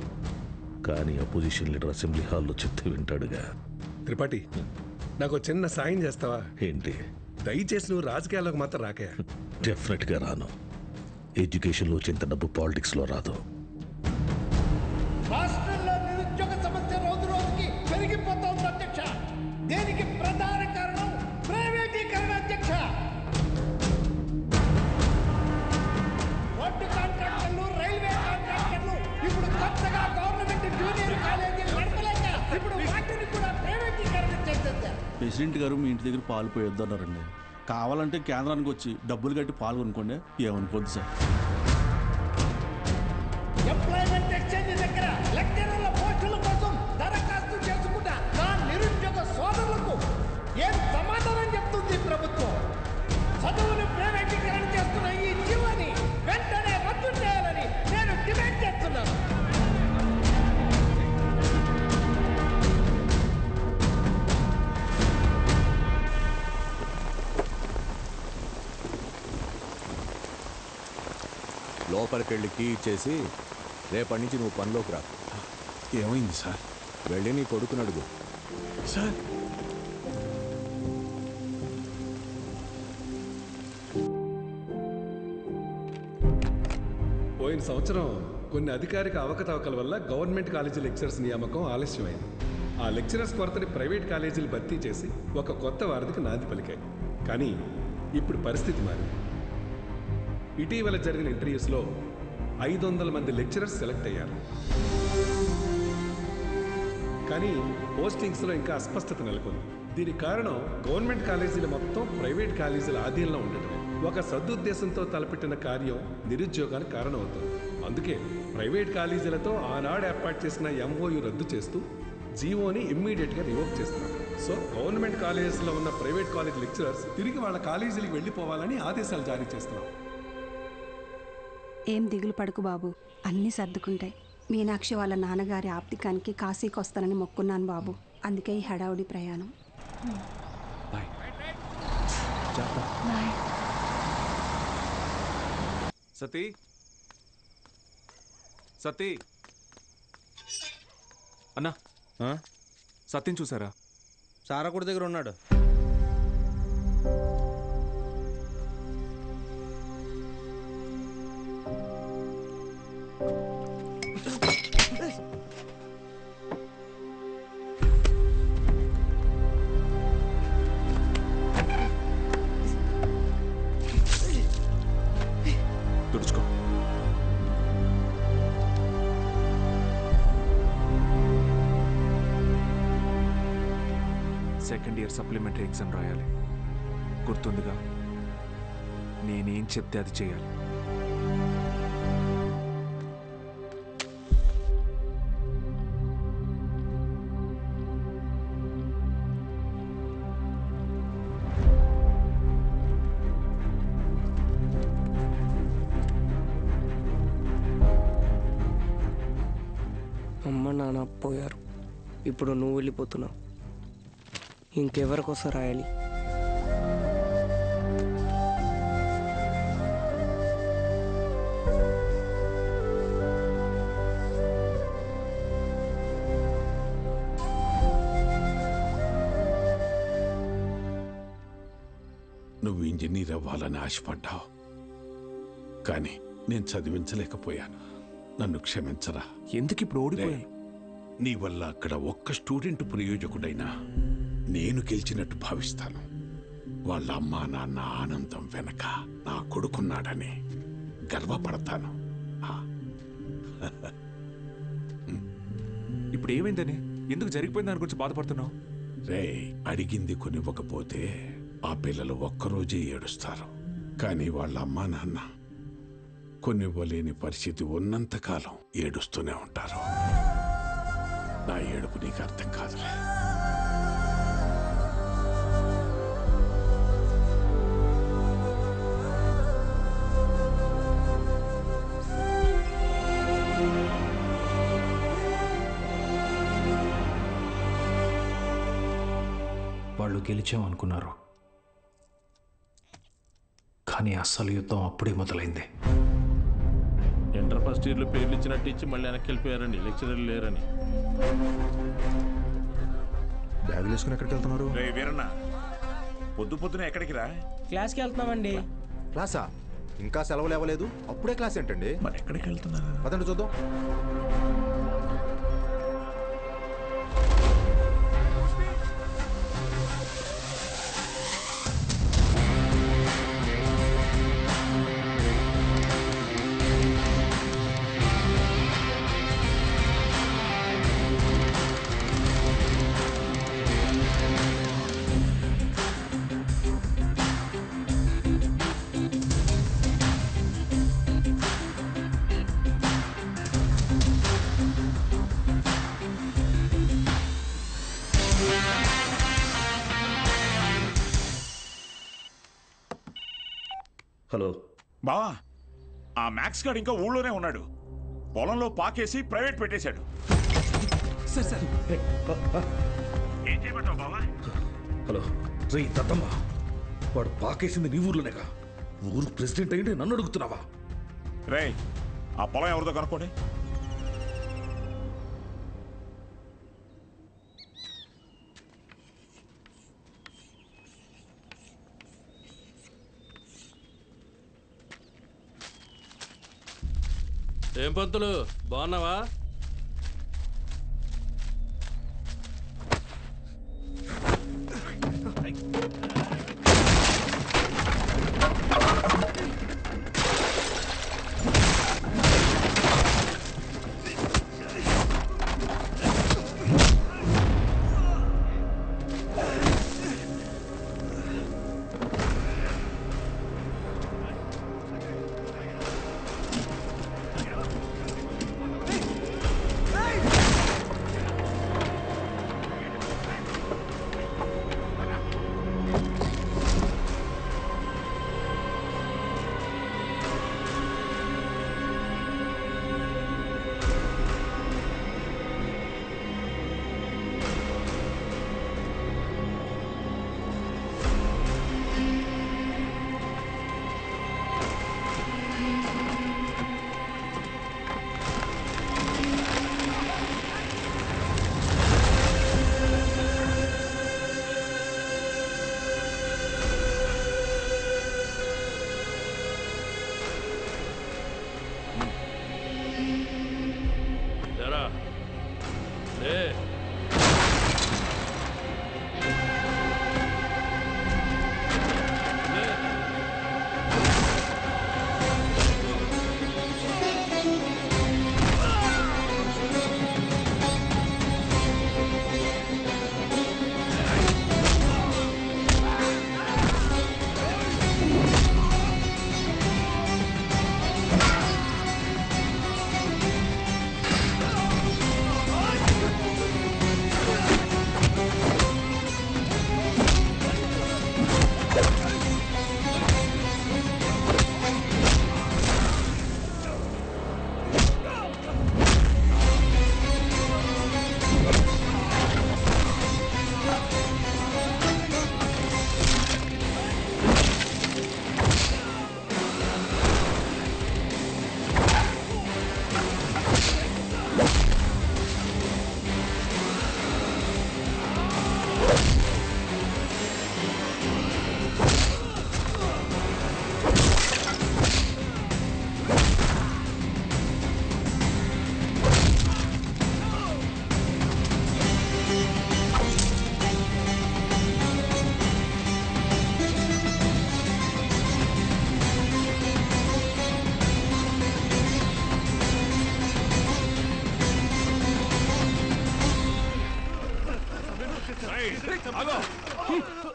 కానీ అపోజిషన్ లీడర్ అసెంబ్లీ హాల్లో చెప్తే వింటాడుగా. త్రిపాఠి, నాకు చిన్న సాయం చేస్తావా? ఏంటి? దయచేసి నువ్వు రాజకీయాల్లోకి మాత్రం రాకయా. డెఫినెట్గా రాను. ఎడ్యుకేషన్లో వచ్చేంత డబ్బు పాలిటిక్స్లో రాదు. రాష్ట్రంలో నిరుద్యోగ సమస్య రోజు రోజుకి పెరిగిపోతోంది అధ్యక్ష. దీనికి ప్రధాన కారణం ప్రైవేటీకరణ అధ్యక్ష. రోడ్డు కాంట్రాక్టర్లు, రైల్వే కాంట్రాక్టర్లు ఇప్పుడు కొత్తగా గవర్నమెంట్ జూనియర్ కాలేజీలు నడపలేక ఇప్పుడు వాటిని కూడా ప్రైవేటీకరణ చేసేసారు. ప్రెసిడెంట్ గారు మీ ఇంటి దగ్గర పాలు పోయొద్దు అన్నారండి. కావాలంటే కేంద్రానికి వచ్చి డబ్బులు కట్టి పాలు కొనుక్కోండి, ఏమనుకోద్దు సార్. ఎంప్లాయ్మెంట్ ఎక్స్చేంజ్ దగ్గర లెక్చరర్ల పోస్టుల కోసం దరఖాస్తు చేసుకున్న నా నిరుద్యోగ సోదరులకు ఏం సమాధానం చెప్తుంది ప్రభుత్వం? చదువును ప్రైవేటీకరణ చేస్తున్న ఈ జీవోని వెంటనే రద్దు చేయాలని నేను డిమాండ్ చేస్తున్నాను. లోపలికి వెళ్ళి కీ ఇచ్చేసి రేపటి నుంచి నువ్వు పనిలోకి రా. ఏమైంది సార్? వెళ్ళి నీ కొడుకుని అడుగు. సార్, పోయిన సంవత్సరం కొన్ని అధికారిక అవకతవకల వల్ల గవర్నమెంట్ కాలేజీ లెక్చరర్స్ నియామకం ఆలస్యమైంది. ఆ లెక్చరర్స్ కొరతని ప్రైవేట్ కాలేజీలు భర్తీ చేసి ఒక కొత్త వారధికి నాంది పలికాయి. కానీ ఇప్పుడు పరిస్థితి మారింది. ఇటీవల జరిగిన ఇంటర్వ్యూస్లో 500 మంది లెక్చరర్స్ సెలెక్ట్ అయ్యారు. కానీ పోస్టింగ్స్లో ఇంకా అస్పష్టత నెలకొంది. దీనికి కారణం గవర్నమెంట్ కాలేజీలు మొత్తం ప్రైవేట్ కాలేజీల ఆధీనంలో ఉండటమే. ఒక సదుద్దేశంతో తలపెట్టిన కార్యం నిరుద్యోగానికి కారణమవుతుంది. అందుకే ప్రైవేట్ కాలేజీలతో ఆనాడు ఏర్పాటు చేసిన ఎంఓయు రద్దు చేస్తూ జీవోని ఇమ్మీడియట్గా రివోక్ చేస్తున్నారు. సో గవర్నమెంట్ కాలేజెస్లో ఉన్న ప్రైవేట్ కాలేజ్ లెక్చరర్స్ తిరిగి వాళ్ళ కాలేజీలకు వెళ్ళిపోవాలని ఆదేశాలు జారీ చేస్తున్నాం. ఏం దిగులు పడుకు బాబు, అన్నీ సర్దుకుంటాయి. మీనాక్షి వాళ్ళ నాన్నగారి ఆప్తికానికి కాశీకి వస్తానని మొక్కున్నాను బాబు, అందుకే ఈ హడావుడి ప్రయాణం. సతీ సతీ అన్నా సత్యం చూసారా? సారాకుడి దగ్గర ఉన్నాడు. తుడుచుకో. సెకండ్ ఇయర్ సప్లిమెంటరీ ఎగ్జామ్ రాయాలి. గుర్తుందిగా? నేనేం చెప్తే అది చేయాలి. అమ్మ నాన్న పోయారు, ఇప్పుడు నువ్వు వెళ్ళిపోతున్నావు. ఇంకెవరికోసం రాయాలి? నువ్వు ఇంజనీర్ అవ్వాలని ఆశపడ్డావు, కానీ నేను చదివించలేకపోయాను. నన్ను క్షమించరా. ఎందుకు ఇప్పుడు ఓడిపోయాను? నీ వల్ల అక్కడ ఒక్క స్టూడెంట్ ప్రయోజకుడైనా నేను గెలిచినట్టు భావిస్తాను. వాళ్ళ అమ్మా నాన్న ఆనందం వెనక నా కొడుకున్నాడని గర్వపడతాను. ఇప్పుడు ఏమైందని, ఎందుకు జరిగిపోయింది దాని గురించి బాధపడుతున్నావు? రే, అడిగింది కొనివ్వకపోతే ఆ పిల్లలు ఒక్కరోజే ఏడుస్తారు. కానీ వాళ్ళ అమ్మా నాన్న కొనివ్వలేని పరిస్థితి ఉన్నంతకాలం ఏడుస్తూనే ఉంటారు. నా ఏడుపు నీకు అర్థం కాదులే. వాళ్ళు గెలిచామనుకున్నారు, కానీ అస్సలు యుద్ధం అప్పుడే మొదలైంది. ఇంటర్ ఫస్ట్ ఇయర్లో పేర్లు ఇచ్చినట్టు ఇచ్చి మళ్ళీ వెనక్కి వెళ్ళిపోయారండి, లెక్చరర్లు లేరని. బ్యాగులు వేసుకుని ఎక్కడికి వెళ్తున్నారు? రే వీరన్న, పొద్దు పొద్దున ఎక్కడికి రా? క్లాస్కి వెళ్తున్నామండి. క్లాసా? ఇంకా సెలవులు ఇవ్వలేదు, అప్పుడే క్లాస్ ఏంటండి? మరి ఎక్కడికి వెళ్తున్నారు? పదండి చూద్దాం. హలో బావా, ఆ మ్యాక్స్ గార్డ్ ఇంకా ఊళ్ళోనే ఉన్నాడు. పొలంలో పాకేసి ప్రైవేట్ పెట్టేశాడు. ఏం చేయమంటావు బావా? హలో రే దత్తమ్మ, వాడు పాకేసింది నీ ఊర్లోనేగా. ఊరు ప్రెసిడెంట్ అయ్యింటే నన్ను అడుగుతున్నావా? రే, ఆ పొలం ఎవరిదో కనుక్కోండి. ఏం పంతులు, బాగున్నావా?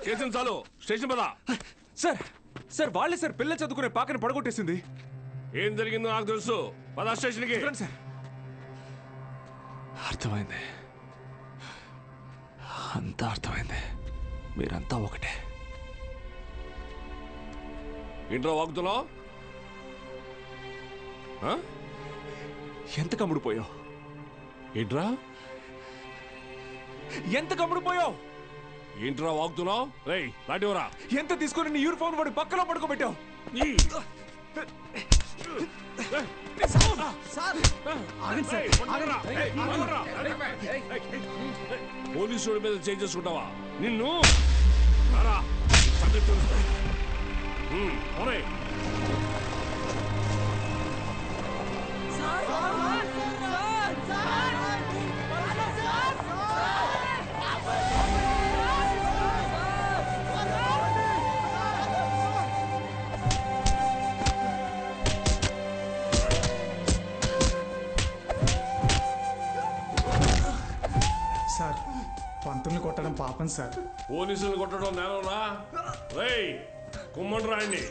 స్టేషన్ చాలు స్టేషన్ పదా. సార్ సార్ వాళ్ళే సార్ పిల్ల చదువుకునే పాకని పడగొట్టేసింది. ఏం జరిగిందో నాకు తెలుసు. పదా స్టేషన్కి. సార్ అర్థమైంది, అంతా అర్థమైంది. మీరంతా ఒకటే. ఇంట్లో వాగుతున్నావు? ఎంత కమ్ముడిపోయావు? ఏంట్రా ఎంత కమ్ముడిపోయావు? ఏంట్రా వాగుతున్నావు? రేయ్ లాంటివరా ఎంత తీసుకుని నీ యూనిఫామ్ వాడి పక్కలో పడుకోబెట్టావు? పోలీసు మీద చేంజ్ చేసుకుంటావా? నిన్ను సార్ పంతుల్ని కొట్టడం పాపం సార్. పోలీసులు కొట్టడం నేనరా? రేయ్ కుమ్మని రాయండి.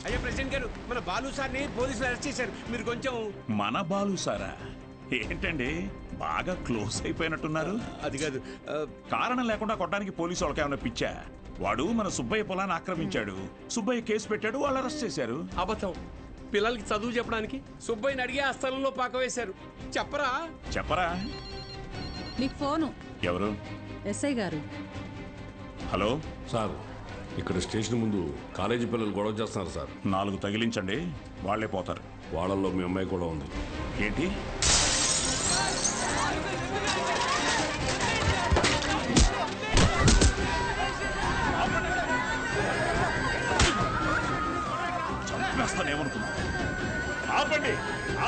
అయ్యా ప్రెసిడెంట్ గారు, మన బాలు సార్ని పోలీసులు అరెస్ట్ చేశారు. మీరు కొంచెం. మన బాలు సారా? ఏంటండి బాగా క్లోజ్ అయిపోయినట్టున్నారు? అది కాదు, కారణం లేకుండా కొట్టడానికి పోలీసు వాళ్ళకి ఏమైనా పిచ్చా? వాడు మన సుబ్బయ్య పొలాన్ని ఆక్రమించాడు. సుబ్బయ్య కేసు పెట్టాడు, వాళ్ళు అరెస్ట్ చేశారు. అబద్ధం. పిల్లలకి చదువు చెప్పడానికి సుబ్బయ్యని అడిగి ఆ స్థలంలో పాక వేశారు. చెప్పరా? చెప్పరా? మీకు ఫోను. ఎవరు? ఎస్ఐ గారు. హలో సార్, ఇక్కడ స్టేషన్ ముందు కాలేజీ పిల్లలు గొడవ చేస్తున్నారు సార్. 4 తగిలించండి, వాళ్లే పోతారు. వాళ్ళల్లో మీ అమ్మాయి కూడా ఉంది. ఏంటి? చంపేస్తానేమనుకున్నా? ఆపండి,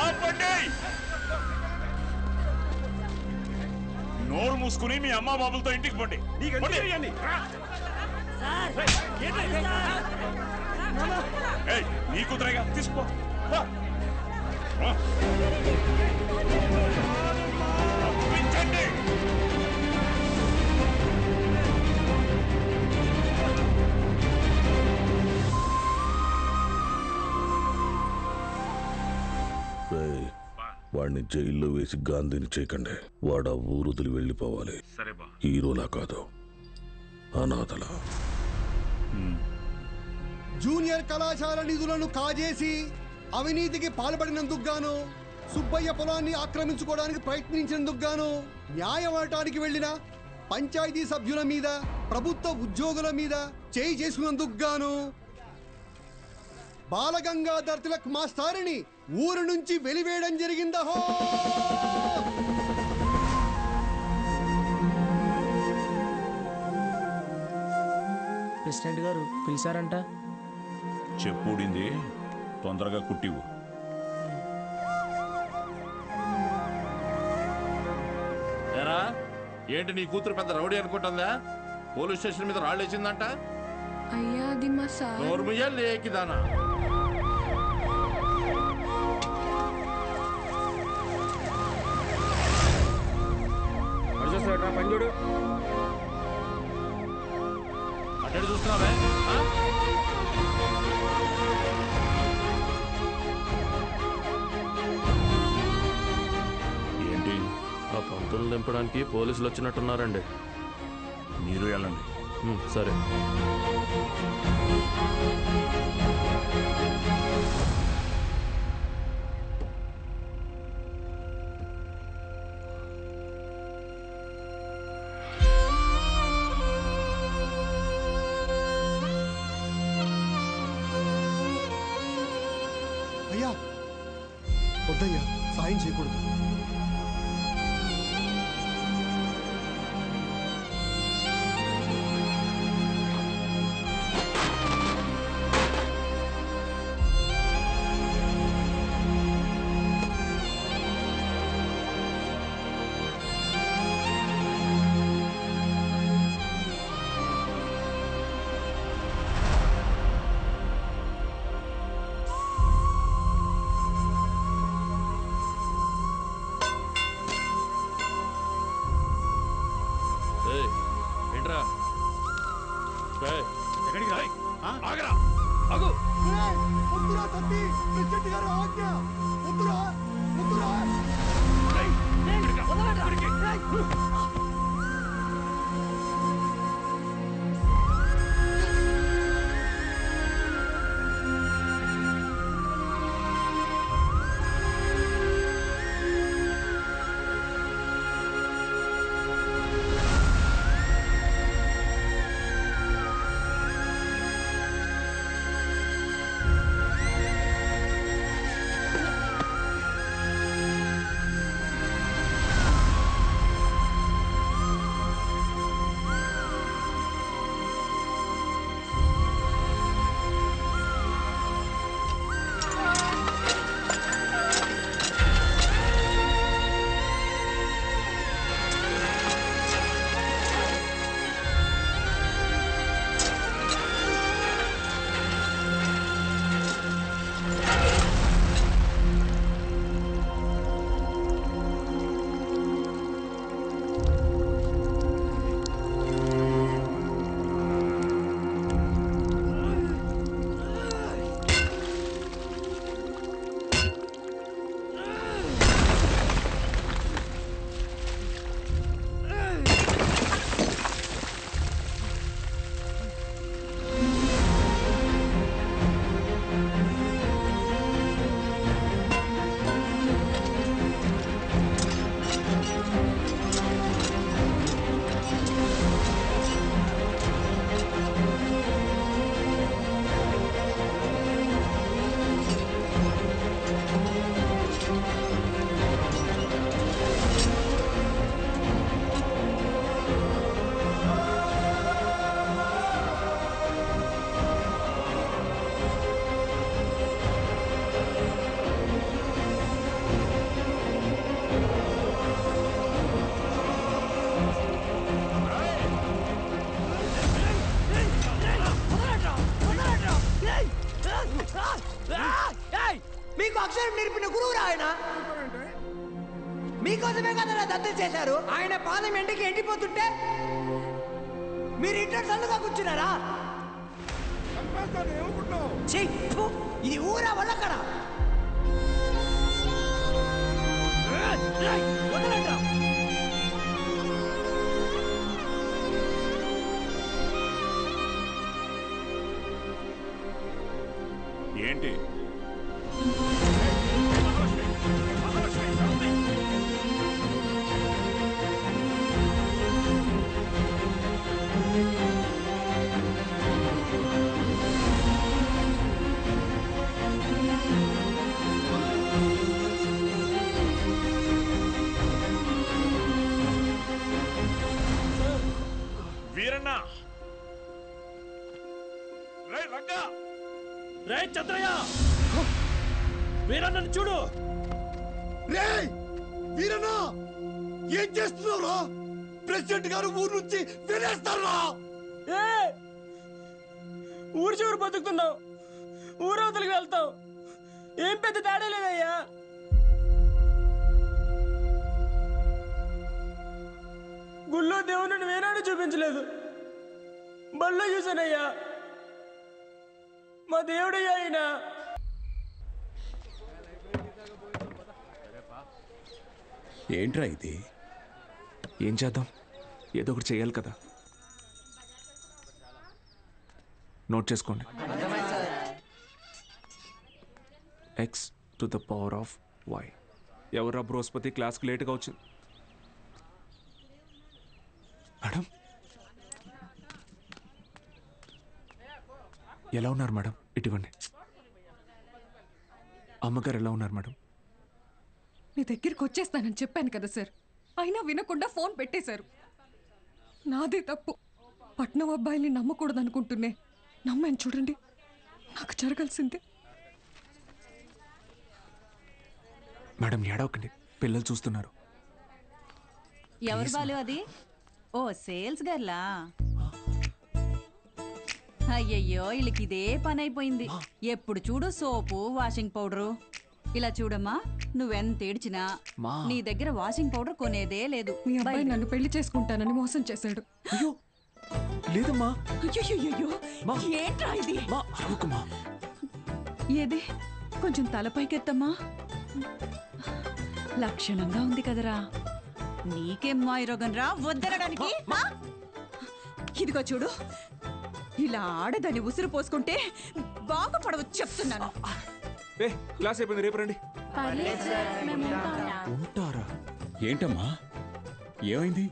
ఆపండి! నోరు మూసుకుని మీ అమ్మా బాబులతో ఇంటికి పండి. నీ కుదరగా తీసుకో. వాడిని జైల్లో వేసి గాంధీని చేయకండి. వాడు ఆ ఊరు వదిలి వెళ్ళిపోవాలి. హీరోలా కాదు, అనాథలా. జూనియర్ కళాశాల నిధులను కాజేసి అవినీతికి పాల్పడినందుకు గాను, సుబ్బయ్య పొలాన్ని ఆక్రమించుకోవడానికి ప్రయత్నించినందుకు గాను, న్యాయం అడటానికి వెళ్లిన పంచాయతీ సభ్యుల మీద, ప్రభుత్వ ఉద్యోగుల మీద చేయి చేసుకున్నందుకు గాను బాలగంగాధర్ తిలక్ మాస్టారిని ఊరు నుంచి వెలివేయడం జరిగిందహో. ప్రెసిడెంట్ గారు పిలిచారంట. చెప్పుడింది తొందరగా కుట్టివు. ఏరా ఏంటి నీ కూతురు పెద్ద రౌడీ అనుకుంటుందా? పోలీస్ స్టేషన్ మీద రాళ్ళేసిందంట. అయ్యా అది మా సార్. నోర్మయ్యా లేకిదానా? పని చూడు. అటు చూస్తున్నావే? ఏంటి? ఆ పంతులు దింపడానికి పోలీసులు వచ్చినట్టున్నారండి. మీరు వెళ్ళండి. సరే. అయ్యా వద్దయ్యా, సాయం చేయకూడదు. ఏంట్రా ఎక్కడికి రా? ఆగరా, ఆగు. వద్దురా తప్పి, ప్రెసిడెంట్ గారు ఆజ్ఞ. వద్దురా, వద్దురా. మీకు అక్షరం నేర్పిన గురువు ఆయన. మీకోసమే కదా దత్తత చేశారు. ఆయన పార్లమెంట్కి ఎండిపోతుంటే మీరు ఇంటర్ సందుగా కూర్చున్నారా? ఇది ఊరా వల్లక్కడ. ఏంటి? వీరన్న, రే చంద్రయ్య, వీరన్నను చూడు. రే వీరన్నా, ఏం చేస్తున్నావురా? ప్రెసిడెంట్ గారు ఊరు నుంచి వెళ్ళేస్తారా? ఊరు చివరి బతుకుతున్నావు, ఊరవతలికి వెళ్తావు. ఏం పెద్ద తేడా లేదయ్యా. గుళ్ళో దేవుని వేనాడు చూపించలేదు, బళ్ళో చూసానయ్యా. మా దేవుడయ్యా ఆయన. ఏంట్రా ఇది? ఏం చేద్దాం, ఏదో ఒకటి చేయాలి కదా. నోట్ చేసుకోండి. x to the power of y. ఎవర్రా బృహస్పతి క్లాస్కి లేట్గా వచ్చింది? మేడం ఎలా ఉన్నారు మేడం? ఇటువంటి అమ్మగారు ఎలా ఉన్నారు మేడం? మీ దగ్గరికి వచ్చేస్తానని చెప్పాను కదా సార్, అయినా వినకుండా ఫోన్ పెట్టేశారు. నాదే తప్పు. పట్నం అబ్బాయిని నమ్మకూడదు అనుకుంటున్నే నమ్మాను. చూడండి, నాకు జరగాల్సిందే. మేడం ఏడవకండి, పిల్లలు చూస్తున్నారు. ఎవరు బాలు అది? ఓ సేల్స్ గర్లా? అయ్యయ్యో, వీళ్ళకి ఇదే పని అయిపోయింది. ఎప్పుడు చూడు సోపు, వాషింగ్ పౌడరు. ఇలా చూడమ్మా, నువ్వెంత ఏడ్చినా నీ దగ్గర వాషింగ్ పౌడర్ కొనేదే లేదు. మీ అబ్బాయి నన్ను పెళ్లి చేసుకుంటానని మోసం చేశాడు. అయ్యో లేదమ్మా. అయ్యో, ఏంట్రా ఇది? ఏది కొంచెం తలపైకెత్తమ్మా. లక్షణంగా ఉంది కదరా. నీకేం మాయరోగం రా వద్దనడానికి? ఇదిగో చూడు, ఇలా ఆడదని ఉసురు పోసుకుంటే బాగుపడవచ్చు చెప్తున్నాను. క్లాస్ అయిపోయింది, రేపు రండి. ఉంటారా? ఏంటమ్మా ఏమైంది?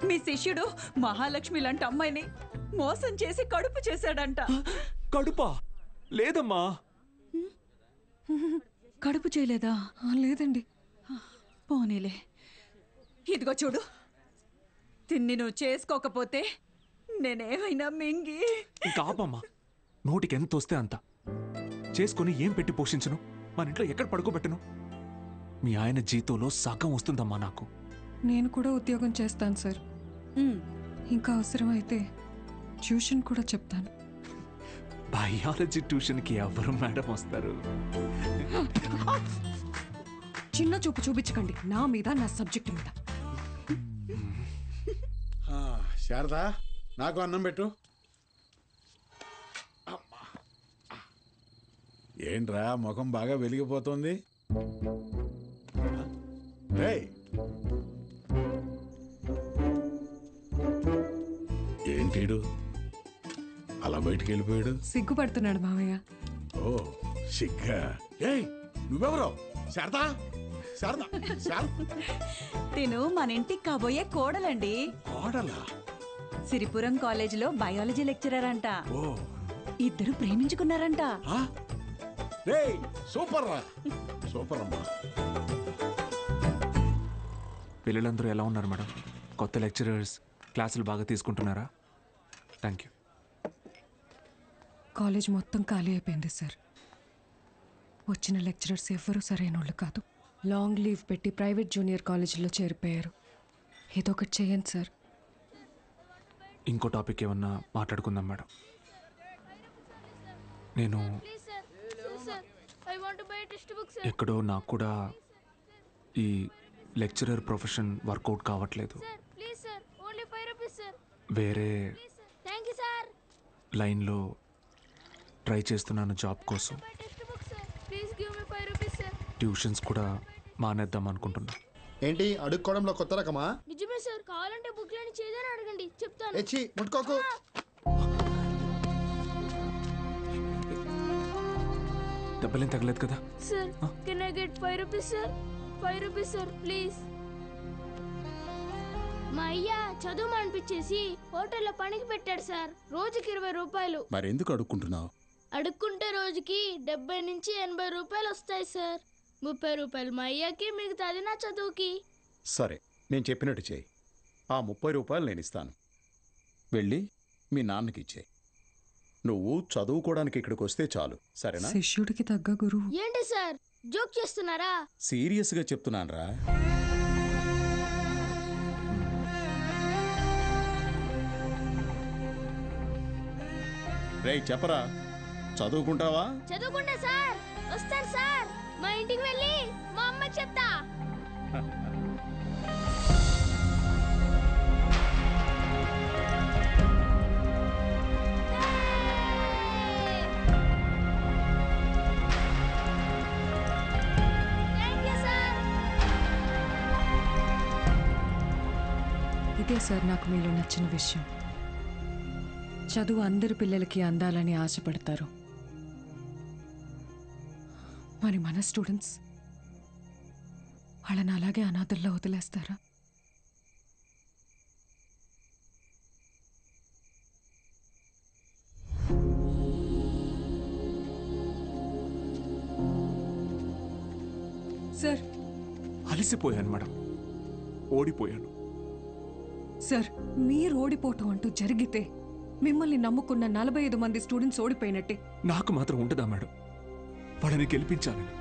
మీ శిష్యుడు మహాలక్ష్మి లాంటి అమ్మాయిని మోసం చేసి కడుపు చేశాడంట. కడుపా? లేదమ్మా. కడుపు చేయలేదా? లేదండి. పోనీలే. ఇదిగో చూడు, తిన్ని నువ్వు చేసుకోకపోతే నేనేమైనా మింగి. ఇంకా ఆపమ్మా, నోటికి ఎంత వస్తే అంత చేసుకుని ఏం పెట్టి పోషించను? మన ఇంట్లో ఎక్కడ పడుకోబెట్టను? మీ ఆయన జీతంలో సగం వస్తుందమ్మా నాకు. నేను కూడా ఉద్యోగం చేస్తాను సార్. ఇంకా అవసరమైతే ట్యూషన్ కూడా చెప్తాను. బయాలజీ ట్యూషన్కి ఎవరు మేడం వస్తారు? చిన్న చూపు చూపించకండి నా మీద, నా సబ్జెక్ట్ మీద. శారదా, నాకు అన్నం పెట్టు. ఏంట్రా ముఖం బాగా వెలిగిపోతుంది? ఏంటిడు అలా బయటికి వెళ్ళిపోయాడు? సిగ్గుపడుతున్నాడు మావయ్య. ఓ సిగ్గా? ఏయ్ నువ్వెవరో? శారదా, శారదా, తిను మన ఇంటికి కాబోయే కోడలండి. కోడలా? సిరిపురం కాలేజీలో బయాలజీ లెక్చరర్ అంట. ఇద్దరు ప్రేమించుకున్నారంట. సూపర్ రా, సూపర్ అమ్మా. పిల్లలందరూ ఎలా ఉన్నారు మేడం? కొత్త లెక్చరర్స్ క్లాసులు బాగా తీసుకుంటున్నారా? Thank you. కాలేజ్ మొత్తం ఖాళీ అయిపోయింది సార్. వచ్చిన లెక్చరర్స్ ఎవ్వరూ సరైన వాళ్ళు కాదు. లాంగ్ లీవ్ పెట్టి ప్రైవేట్ జూనియర్ కాలేజీలో చేరిపోయారు. ఏదో ఒకటి చేయండి సార్. ఇంకో టాపిక్ ఏమన్నా మాట్లాడుకుందాం మేడం. నేను ఎక్కడో నాకు కూడా ఈ లెక్చరర్ ప్రొఫెషన్ వర్కౌట్ కావట్లేదు. వేరే లైన్లో ట్రై చేస్తున్నాను జాబ్ కోసం. ట్యూషన్స్ కూడా మానేద్దాం అనుకుంటున్నా. ఏంటి అడుక్కోవడంలో కొత్త రకమా? నిజమే సార్, కావాలంటే బుక్లని చేదని అడగండి, చెప్తాను. ఎచ్చి ముట్టుకోకు. దెబ్బలేం తగలేదు కదా? Sir can I get 5 rupees sir? 5 rupees sir please. మా అయ్య చదువు అనిపించేసి హోటల్లో పనికి పెట్టాడు సార్. రోజుకి 20 రూపాయలు. మరెందుకు అడుక్కుంటున్నావు? అడుక్కుంటే రోజుకి 70 నుంచి 80 రూపాయలు వస్తాయి సార్. 30 రూపాయలు మా అయ్యకి, మిగతాది నా చదువుకి. సరే, నేను చెప్పినట్టు చేయి. ఆ 30 రూపాయలు నేను ఇస్తాను. వెళ్ళి మీ నాన్నకి ఇచ్చేయి. నువ్వు చదువుకోవడానికి ఇక్కడికి వస్తే చాలు, సరేనా? శిష్యుడికి తగ్గ గురువు. ఏంటి సార్ జోక్ చేస్తున్నారా? సీరియస్గా చెప్తున్నానురా. రేయ్ చెప్పరా, చదువుకుంటావా? చదువుకుంటా సార్. వస్తాను సార్. మా ఇంటికి వెళ్ళి మా అమ్మకి చెప్తా. ఇదే సార్ నాకు మీలో నచ్చిన విషయం. చదువు అందరి పిల్లలకి అందాలని ఆశపడతారు. మరి మన స్టూడెంట్స్ వాళ్ళని అలాగే అనాథల్లో వదిలేస్తారా? సార్ అలసిపోయాను మేడం, ఓడిపోయాను. సార్ మీరు ఓడిపోవటం అంటూ జరిగితే మిమ్మల్ని నమ్ముకున్న 45 మంది స్టూడెంట్స్ ఓడిపోయినట్టే. నాకు మాత్రం ఉండదా మేడం? వాళ్ళని గెలిపించాలని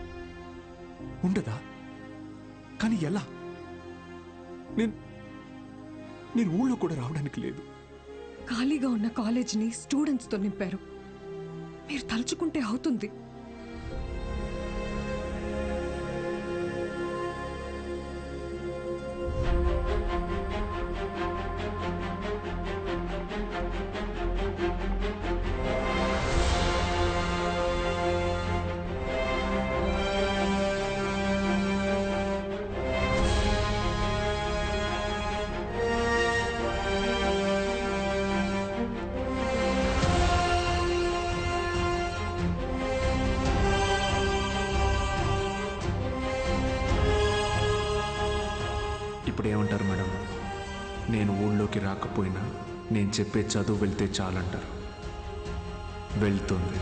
ఉండదా? కానీ ఎలా? నేను ఊళ్ళో కూడా రావడానికి లేదు. ఖాళీగా ఉన్న కాలేజీని స్టూడెంట్స్తో నింపారు. మీరు తలుచుకుంటే అవుతుంది. ఇప్పుడు ఏమంటారు మేడం? నేను ఊళ్ళోకి రాకపోయినా నేను చెప్పే చదువు వెళ్తే చాలంటారు. వెళ్తుంది.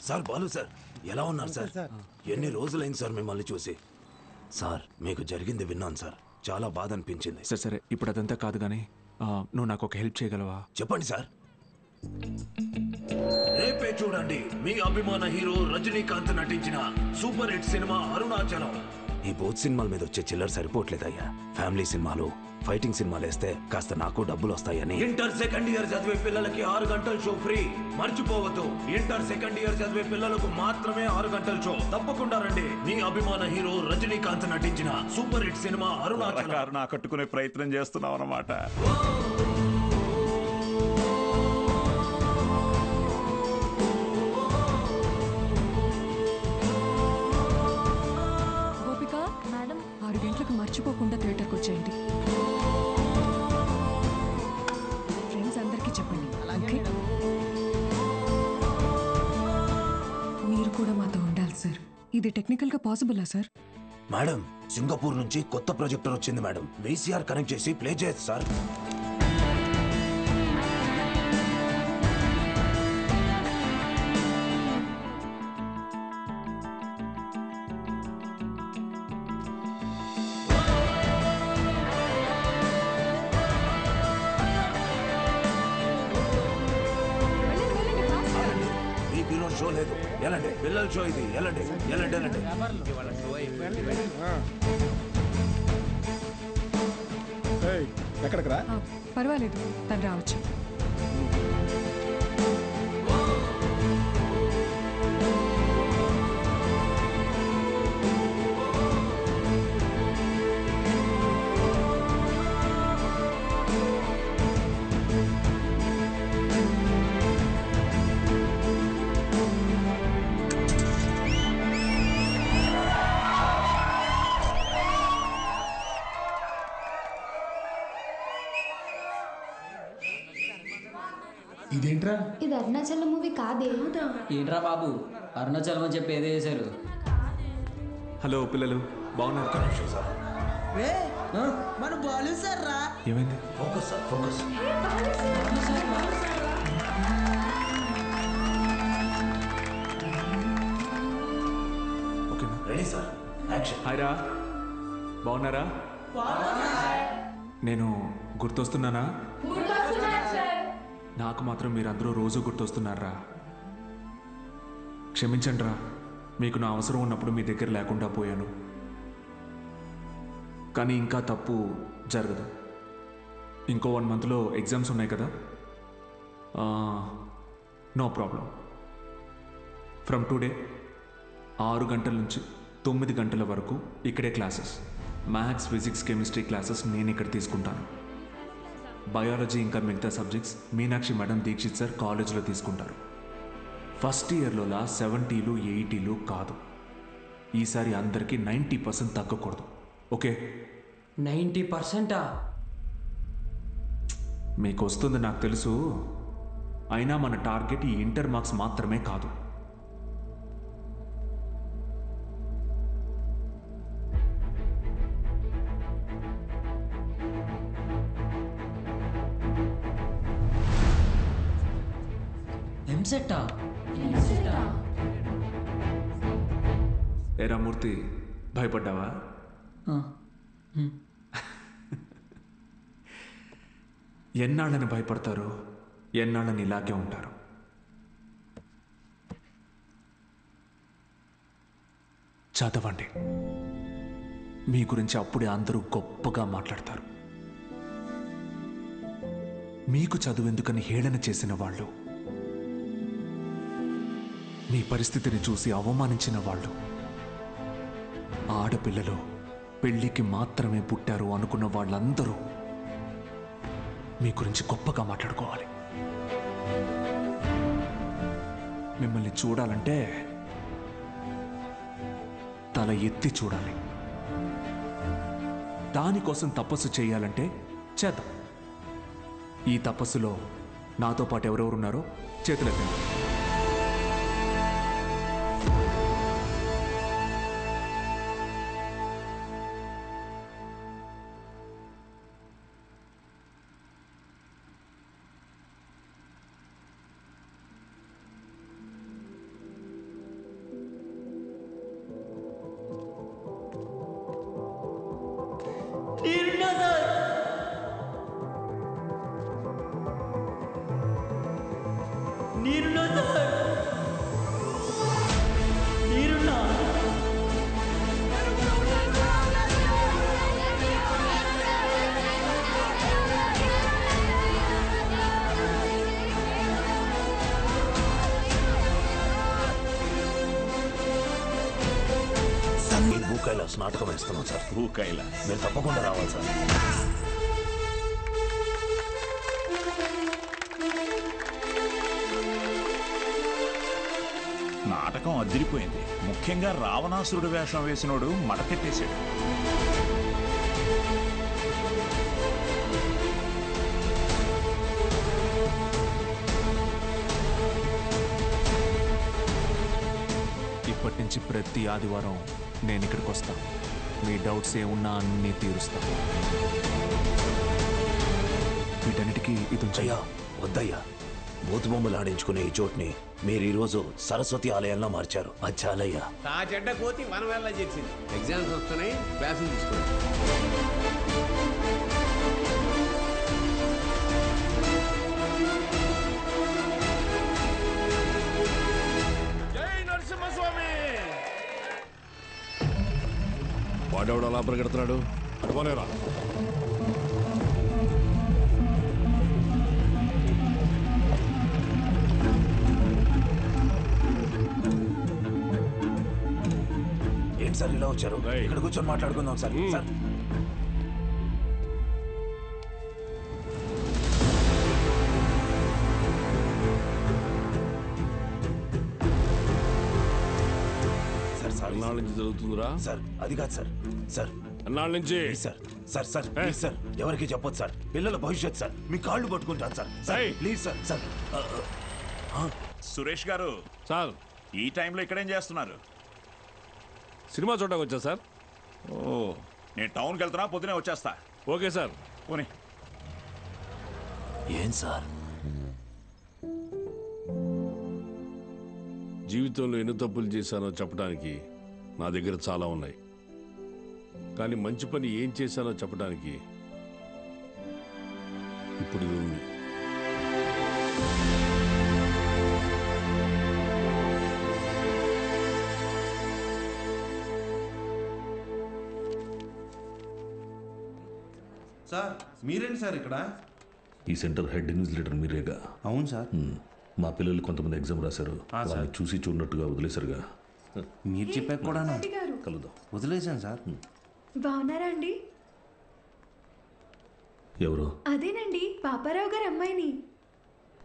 సార్ బాలు సార్, ఎలా ఉన్నారు సార్? ఎన్ని రోజులైంది సార్ మిమ్మల్ని చూసి. సార్ మీకు జరిగింది విన్నాను సార్, చాలా బాధ అనిపించింది. సరే సరే, ఇప్పుడు అదంతా కాదు కానీ నువ్వు నాకు ఒక హెల్ప్ చేయగలవా? చెప్పండి సార్. రేపే చూడండి మీ అభిమాన హీరో రజనీకాంత్ నటించిన సూపర్ హిట్ సినిమా అరుణాచలం. ఈ బోత్ సినిమాల మీద వచ్చే చిల్లర సరిపోవట్లేదయ్యా. ఫ్యామిలీ సినిమాలు, ఫైటింగ్ సినిమాలు వేస్తే కాస్త నాకు డబ్బులు వస్తాయని. ఇంటర్ సెకండ్ ఇయర్ చదివే పిల్లలకి 6 గంటల షో ఫ్రీ. మర్చిపోవద్దు, ఇంటర్ సెకండ్ ఇయర్ చదివే పిల్లలకు మాత్రమే 6 గంటల షో. తప్పకుండా రండి. మీ అభిమాన హీరో రజనీకాంత్ నటించిన సూపర్ హిట్ సినిమా అరుణాచలం. నా కట్టుకునే ప్రయత్నం చేస్తున్నావు అన్నమాట. గోపిక మేడం, 6 గంటలకు మర్చిపోకుండా థియేటర్కి వచ్చేయండి. ఫ్రెండ్స్ అందరికీ చెప్పండి, ఓకే? మీరు కూడా మాతో ఉండాలి సార్. ఇది టెక్నికల్గా పాసిబులా సార్? మేడం, సింగపూర్ నుంచి కొత్త ప్రొజెక్టర్ వచ్చింది మేడం. VCR కనెక్ట్ చేసి ప్లే చేయొచ్చు సార్. షో లేదు, ఎలాంటి పిల్లల షో ఇది. ఎలాంటి ఎలాంటి ఎలాంటి ఎక్కడికి రా? పర్వాలేదు, తను రావచ్చు. ఇదేంట్రా? ఇది అరుణాచలం మూవీ కాదే. ఏంట్రా బాబు, అరుణాచలం అని చెప్పి ఏదో చేశారు. హలో పిల్లలు, బాగున్నారు? రే మన బాలు సార్ రా. ఏమైంది? Focus sir focus. ఓకేనా? Ready sir action. హాయ్ రా, బాగున్నారా? నేను గుర్తొస్తున్నానా? నాకు మాత్రం మీరందరూ రోజు గుర్తొస్తున్నారా? క్షమించండి రా, మీకు నా అవసరం ఉన్నప్పుడు మీ దగ్గర లేకుండా పోయాను. కానీ ఇంకా తప్పు జరగదు. ఇంకో 1 మంత్లో ఎగ్జామ్స్ ఉన్నాయి కదా. No problem. ఫ్రమ్ టుడే 6 గంటల నుంచి 9 గంటల వరకు ఇక్కడే classes. Maths, physics, chemistry classes నేను ఇక్కడ తీసుకుంటాను. బయాలజీ ఇంకా మిగతా subjects Meenakshi madam, Dikshit sir కాలేజీలో తీసుకుంటారు. ఫస్ట్ ఇయర్లోలా 70లు 80లు కాదు. ఈసారి అందరికీ 90% తగ్గకూడదు. ఓకే? 90%? మీకు వస్తుంది నాకు తెలుసు. అయినా మన టార్గెట్ ఈ ఇంటర్ మార్క్స్ మాత్రమే కాదు. ఎంసెట్టా? ఏరా మూర్తి, భయపడ్డావా? ఎన్నాళ్ళని భయపడతారు, ఎన్నాళ్ళని ఇలాగే ఉంటారు. చదవండి. మీ గురించి అప్పుడే అందరూ గొప్పగా మాట్లాడతారు. మీకు చదువెందుకని హేళన చేసిన వాళ్ళు, మీ పరిస్థితిని చూసి అవమానించిన వాళ్ళు, ఆడపిల్లలు పెళ్లికి మాత్రమే పుట్టారు అనుకున్న వాళ్ళందరూ మీ గురించి గొప్పగా మాట్లాడుకోవాలి. మిమ్మల్ని చూడాలంటే తల ఎత్తి చూడాలి. దానికోసం తపస్సు చేయాలంటే చేద్దాం. ఈ తపస్సులో నాతో పాటు ఎవరెవరున్నారో చేతులెత్తండి. భూకైలాస్ నాటకం వేస్తున్నాం సార్. భూకైలాస్ మీరు తప్పకుండా రావాలి సార్. నాటకం అదిరిపోయింది. ముఖ్యంగా రావణాసురుడు వేషం వేసినోడు మడకెట్టేశాడు. ఇప్పటి నుంచి ప్రతి ఆదివారం నేను ఇక్కడికి వస్తాను. మీ డౌట్స్ ఏమున్నా అన్నీ తీరుస్తాను. వీటన్నిటికీ ఇది అయ్యా వద్దయ్యా, బూతు బొమ్మలు ఆడించుకునే ఈ చోటుని మీరు ఈరోజు సరస్వతి ఆలయంలో మార్చారు. అది చాలయ్యా. ఆ చెడ్డ కోతి మనం ఎలా చేసింది. ఎగ్జామ్స్ వస్తున్నాయి, క్లాసులు తీసుకోండి. వాడెవడు అలా పరిగెడుతున్నాడు? అటుపోలేరా. ఏంటి సార్ ఇలా వచ్చారు? ఇక్కడ కూర్చొని మాట్లాడుకుందాం సార్. సార్ ఎన్నాళ్ళ నుంచి జరుగుతుందిరా? సార్ అది కాదు సార్. సార్ ఎన్నాళ్ళ నుంచి? Sir sir sir please sir, ఎవరికి చెప్పొద్దు సార్. పిల్లల భవిష్యత్ సార్. మీ కాళ్ళు పట్టుకుంటాను sir. Sir please sir. Sir Suresh గారు సార్, ఈ టైంలో ఇక్కడేం చేస్తున్నారు? సినిమా చూడడానికి వచ్చా సార్. ఓ నేను టౌన్కి వెళ్తున్నా, పొద్దునే వచ్చేస్తా. Okay sir. పోనీ. ఏం సార్? జీవితంలో ఎన్ని తప్పులు చేశానో చెప్పడానికి నా దగ్గర చాలా ఉన్నాయి, కానీ మంచి పని ఏం చేశానో చెప్పడానికి ఇప్పుడు ఇది ఉంది. సార్ మీరేంటి సార్ ఇక్కడ? ఈ సెంటర్ హెడ్ ఇన్విజిలేటర్ మీరేగా? అవును సార్. మా పిల్లలు కొంతమంది ఎగ్జామ్ రాశారు, వాళ్ళని చూసి చూడనట్టుగా వదిలేశారుగా. మీరు చెప్పాక కూడా కలుద్దాం. వదిలేశాను సార్. బాగున్నారా అండి? ఎవరు? అదేనండి, పాపారావు గారి అమ్మాయిని.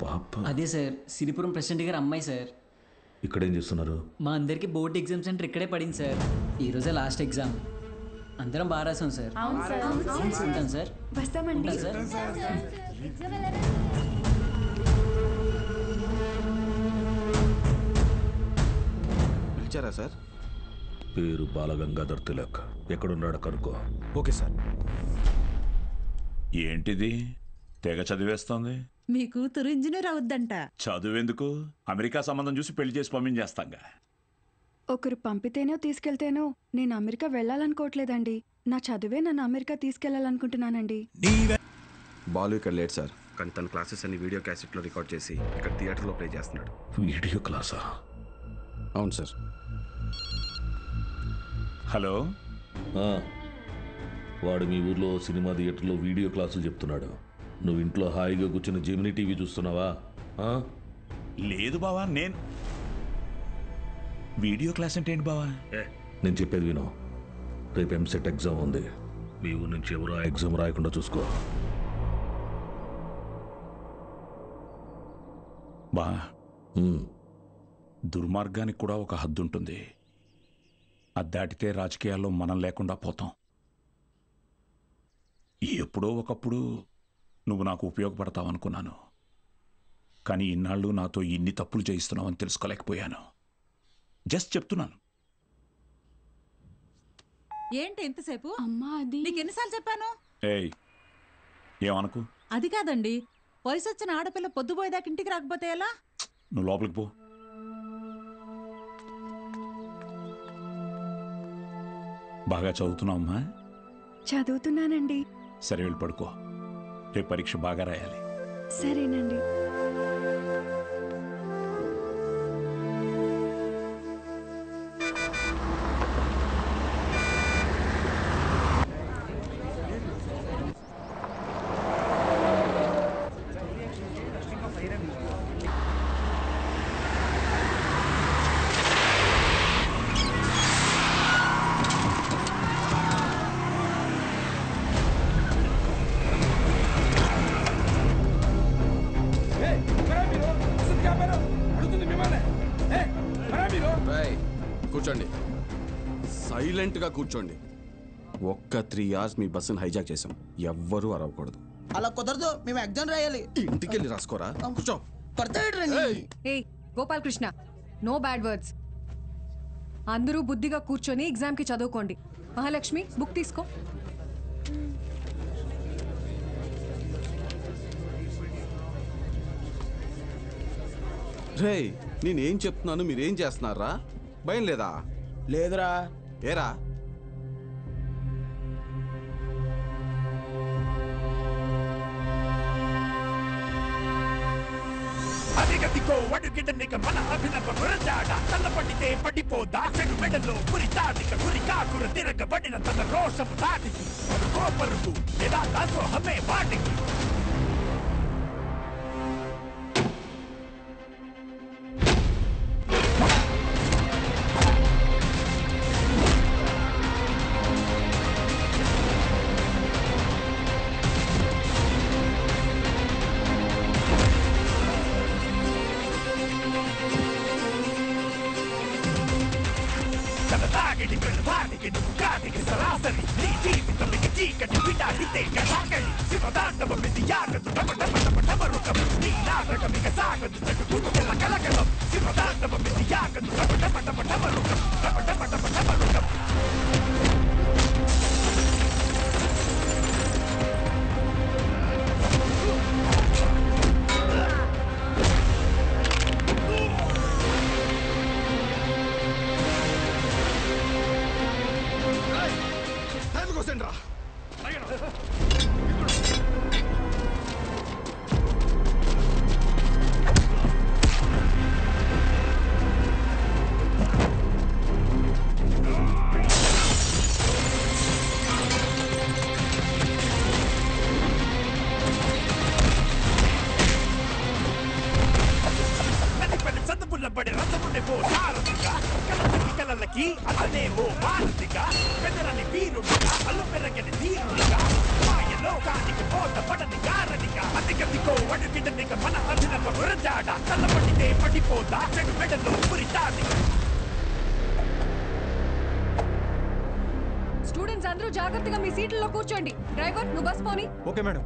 పాప? అదే సార్, సిరిపురం ప్రెసిడెంట్ గారి అమ్మాయి సార్. ఇక్కడేం చేస్తున్నారు? మా అందరికి బోర్డు ఎగ్జామ్ సెంటర్ ఇక్కడే పడింది సార్. ఈ రోజే లాస్ట్ ఎగ్జామ్. అందరం బాగా రాసాం సార్. ఉంటాం సార్. వస్తామండి సార్. పిలిచారా సార్? పేరు బాలగంగాధర్ తిలక్. ఎక్కడున్నాడు కనుక్కో. Okay sir. ఏంటిది తెగ చదివేస్తోంది? మీ కూతురు ఇంజనీర్ అవుద్దంట. చదువెందుకు? అమెరికా సంబంధం చూసి పెళ్లి చేసి పంపించేస్తాంగా. ఒకరు పంపితేనో తీసుకెళ్తేనో నేను అమెరికా వెళ్ళాలనుకోవట్లేదండి. నా చదువే నన్ను అమెరికా తీసుకెళ్లాలనుకుంటున్నానండి. బాలు ఇక్కడ లేట్ సార్, కానీ తన క్లాసెస్ అన్ని వీడియో క్యాసెట్లో రికార్డ్ చేసి ఇక్కడ థియేటర్లో ప్లే చేస్తున్నాడు. వీడియో క్లాసా? అవును సార్. హలో. వాడు మీ ఊర్లో సినిమా థియేటర్లో వీడియో క్లాసులు చెప్తున్నాడు. నువ్వు ఇంట్లో హాయిగా కూర్చుని జెమినీ టీవీ చూస్తున్నావా? లేదు బావా, నేను వీడియో క్లాస్ అంటే ఏంటి బావా? నేను చెప్పేది విను. రేపు ఎంసెట్ ఎగ్జామ్ ఉంది. మీ ఊరు నుంచి ఎవరు ఆ ఎగ్జామ్ రాయకుండా చూసుకో. బా, దుర్మార్గానికి కూడా ఒక హద్దు ఉంటుంది. అది దాటితే రాజకీయాల్లో మనం లేకుండా పోతాం. ఎప్పుడో ఒకప్పుడు నువ్వు నాకు ఉపయోగపడతావు అనుకున్నాను, కానీ ఇన్నాళ్ళు నాతో ఇన్ని తప్పులు చేయిస్తున్నావని తెలుసుకోలేకపోయాను. జస్ట్ చెప్తున్నాను. ఏంటి ఎంతసేపు? అమ్మా, అది నీకు ఎన్నిసార్లు చెప్పాను? ఏయ్, ఏమనుకు? అది కాదండి, వయసు వచ్చిన ఆడపిల్ల పొద్దుపోయేదాకా ఇంటికి రాకపోతే ఎలా? నువ్వు లోపలికి పో. బాగా చదువుతున్నావమ్మా? చదువుతున్నానండి. సరే, వెళ్ళి పడుకో. రేపు పరీక్ష బాగా రాయాలి. సరేనండి. కూర్చోండి, సైలెంట్గా కూర్చోండి. ఒక్క 3 hours మీ బస్సును హైజాక్ చేసాం. ఎవ్వరూ అరవకూడదు. అలా కుదరదు, మేము ఎగ్జామ్ రాయాలి. ఇంటికి వెళ్ళి రాసుకోరా. కూర్చో. ఏయ్ గోపాలకృష్ణ, నో బ్యాడ్ వర్డ్స్. అందరూ బుద్ధిగా కూర్చొని ఎగ్జామ్కి చదువుకోండి. మహాలక్ష్మి, బుక్ తీసుకో. రే, నేనేం చెప్తున్నాను మీరేం చేస్తున్నారా? భయం లేదా? లేదురా. ఏరా? అదిగదిగో అడుగిడనిక మన అభినవ గురజాడ తల్లపడితే పడిపోదా చెడు మెడలో పురి తాటిక గురి కాకుర తిరగబడిన తన రోషపు తాటికి కోపరుకు ఎలా దాసో హమే వాటికి సరాసరి నీ జీవితం చీకటి విడాడితే కసాగడి శివదాండవ విధియాగదు డమరుకం నీ నాటకమిక సాగదు గుండెల కలకలం శివదాండవ విధియాగదు డమరుకం కిందటిక మన అధినక ఉరజాడ కళ్ళపడితే పడిపోదా చెడు మెడలో పురితాది. స్టూడెంట్స్ అందరూ జాగ్రత్తగా మీ సీట్లలో కూర్చోండి. డ్రైవర్ నువ్వు బస్ పోని. Okay madam.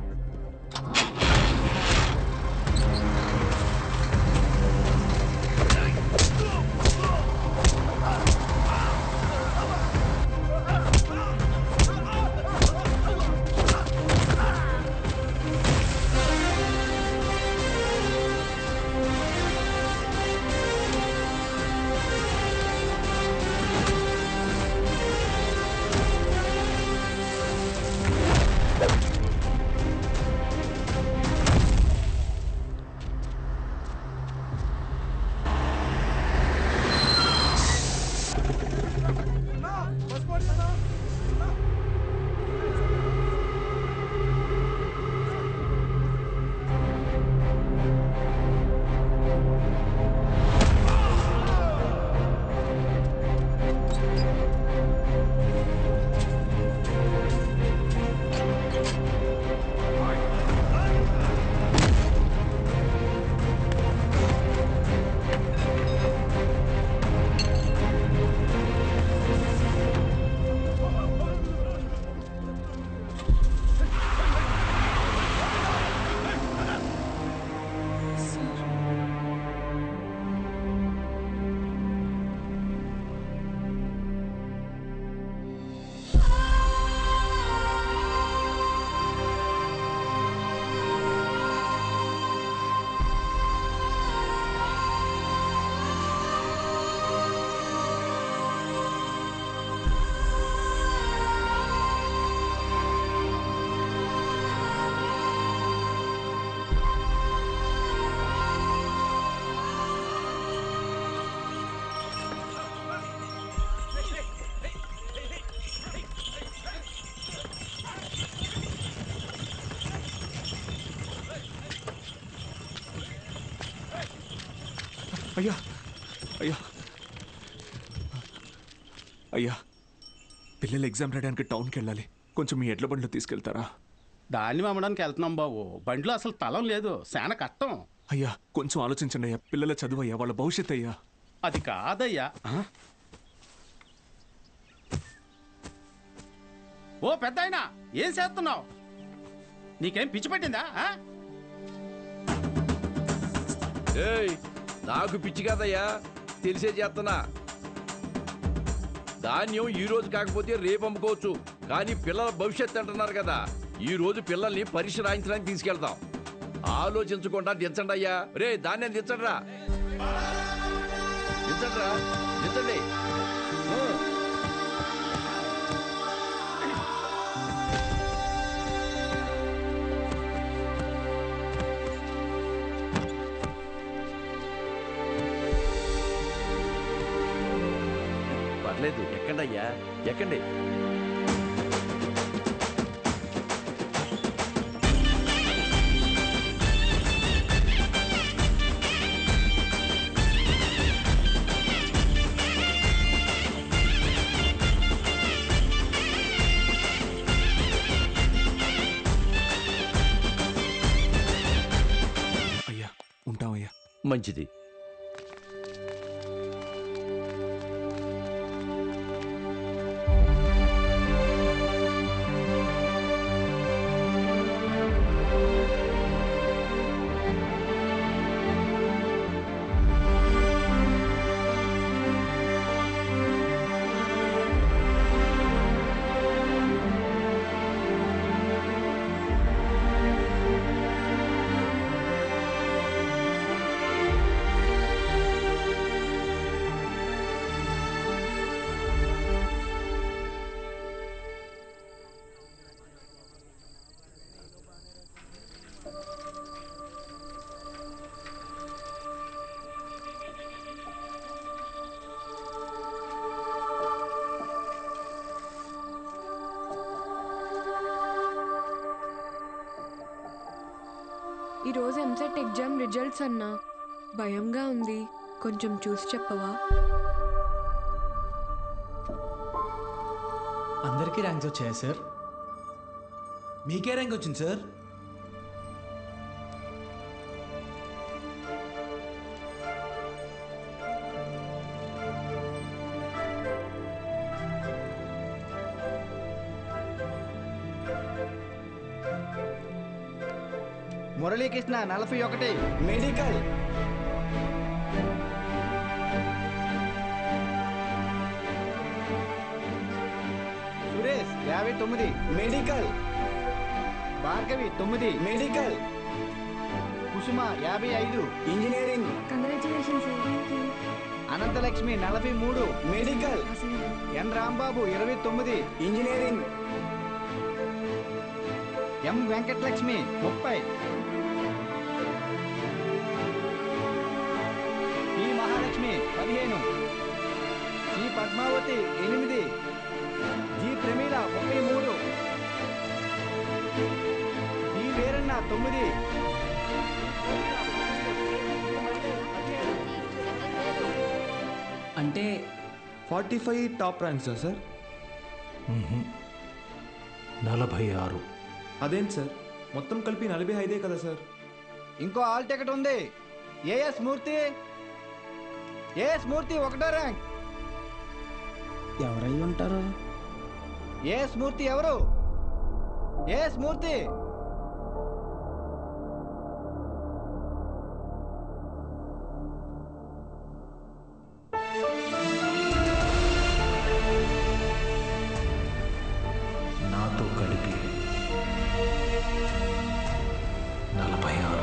అయ్యా అయ్యా అయ్యా, పిల్లలు ఎగ్జామ్ రాయడానికి టౌన్కి వెళ్ళాలి. కొంచెం మీ ఎడ్ల బండిలో తీసుకెళ్తారా? దాన్ని అమ్మడానికి వెళ్తున్నాం బాబు. బండిలో అసలు తలం లేదు, చాలా కష్టం. అయ్యా కొంచెం ఆలోచించండి అయ్యా. పిల్లల చదువు అయ్యా, వాళ్ళ భవిష్యత్ అయ్యా. అది కాదయ్యా. ఓ పెద్ద అయినా ఏం చేస్తున్నావు? నీకేం పిచ్చి పట్టిందా? నాకు పిచ్చి కదయ్యా, తెలిసే చేస్తున్నా. ధాన్యం ఈ రోజు కాకపోతే రేపు అమ్ముకోవచ్చు, కానీ పిల్లల భవిష్యత్తు అంటున్నారు కదా. ఈ రోజు పిల్లల్ని పరీక్ష రాయించడానికి తీసుకెళ్తాం. ఆలోచించకుండా దించండి అయ్యా. రే ధాన్యం దించండిరా, దించండిరా, దించండి. పర్లేదు, ఎక్కండి అయ్యా, ఎక్కండి. అయ్యా ఉంటామయ్యా. మంచిది. ఈరోజు ఎంసెట్ ఎగ్జామ్ రిజల్ట్స్ అన్నా, భయంగా ఉంది, కొంచెం చూసి చెప్పవా? అందరికీ ర్యాంక్స్ వచ్చాయా సార్? మీకే ర్యాంక్ వచ్చింది sir. Muralikrishna 41 medical. Suresh 59 medical. Bhargavi 9 medical. Kusuma 55 engineering. Anantalakshmi 43 medical. N Rambabu 29 engineering. M Venkatalakshmi 30. P Mahalakshmi 15. C Padmavathi 8. G Pramila 33. D Veeranna 9. అంటే 45 టాప్ ర్యాంక్స్ సార్. 46. అదేంటి సార్, మొత్తం కలిపి 45 కదా సార్. ఇంకో ఆల్ టికెట్ ఉంది. ఏఎస్ మూర్తి. ఏఎస్ మూర్తి 1వ ర్యాంక్. ఎవరై ఉంటారు? ఏఎస్ మూర్తి ఎవరు? ఏఎస్ మూర్తి. నాతో కలిపి 46.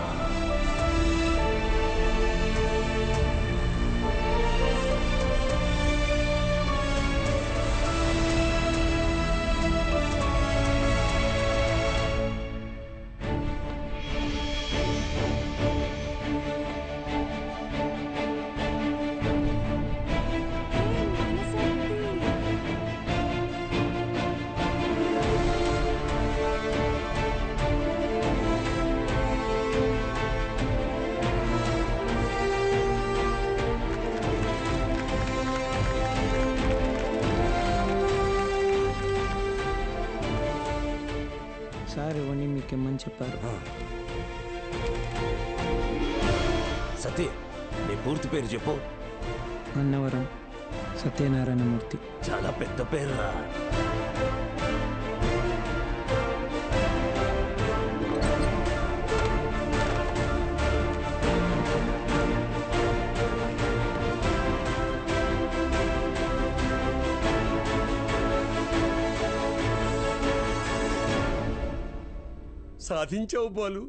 సార్ ఇవన్నీ మీకు ఇమ్మని చెప్పారు. సతీ, నీ పూర్తి పేరు చెప్పు. అన్నవరం సత్యనారాయణమూర్తి. చాలా పెద్ద పేరురా. సాధించావు బాలు.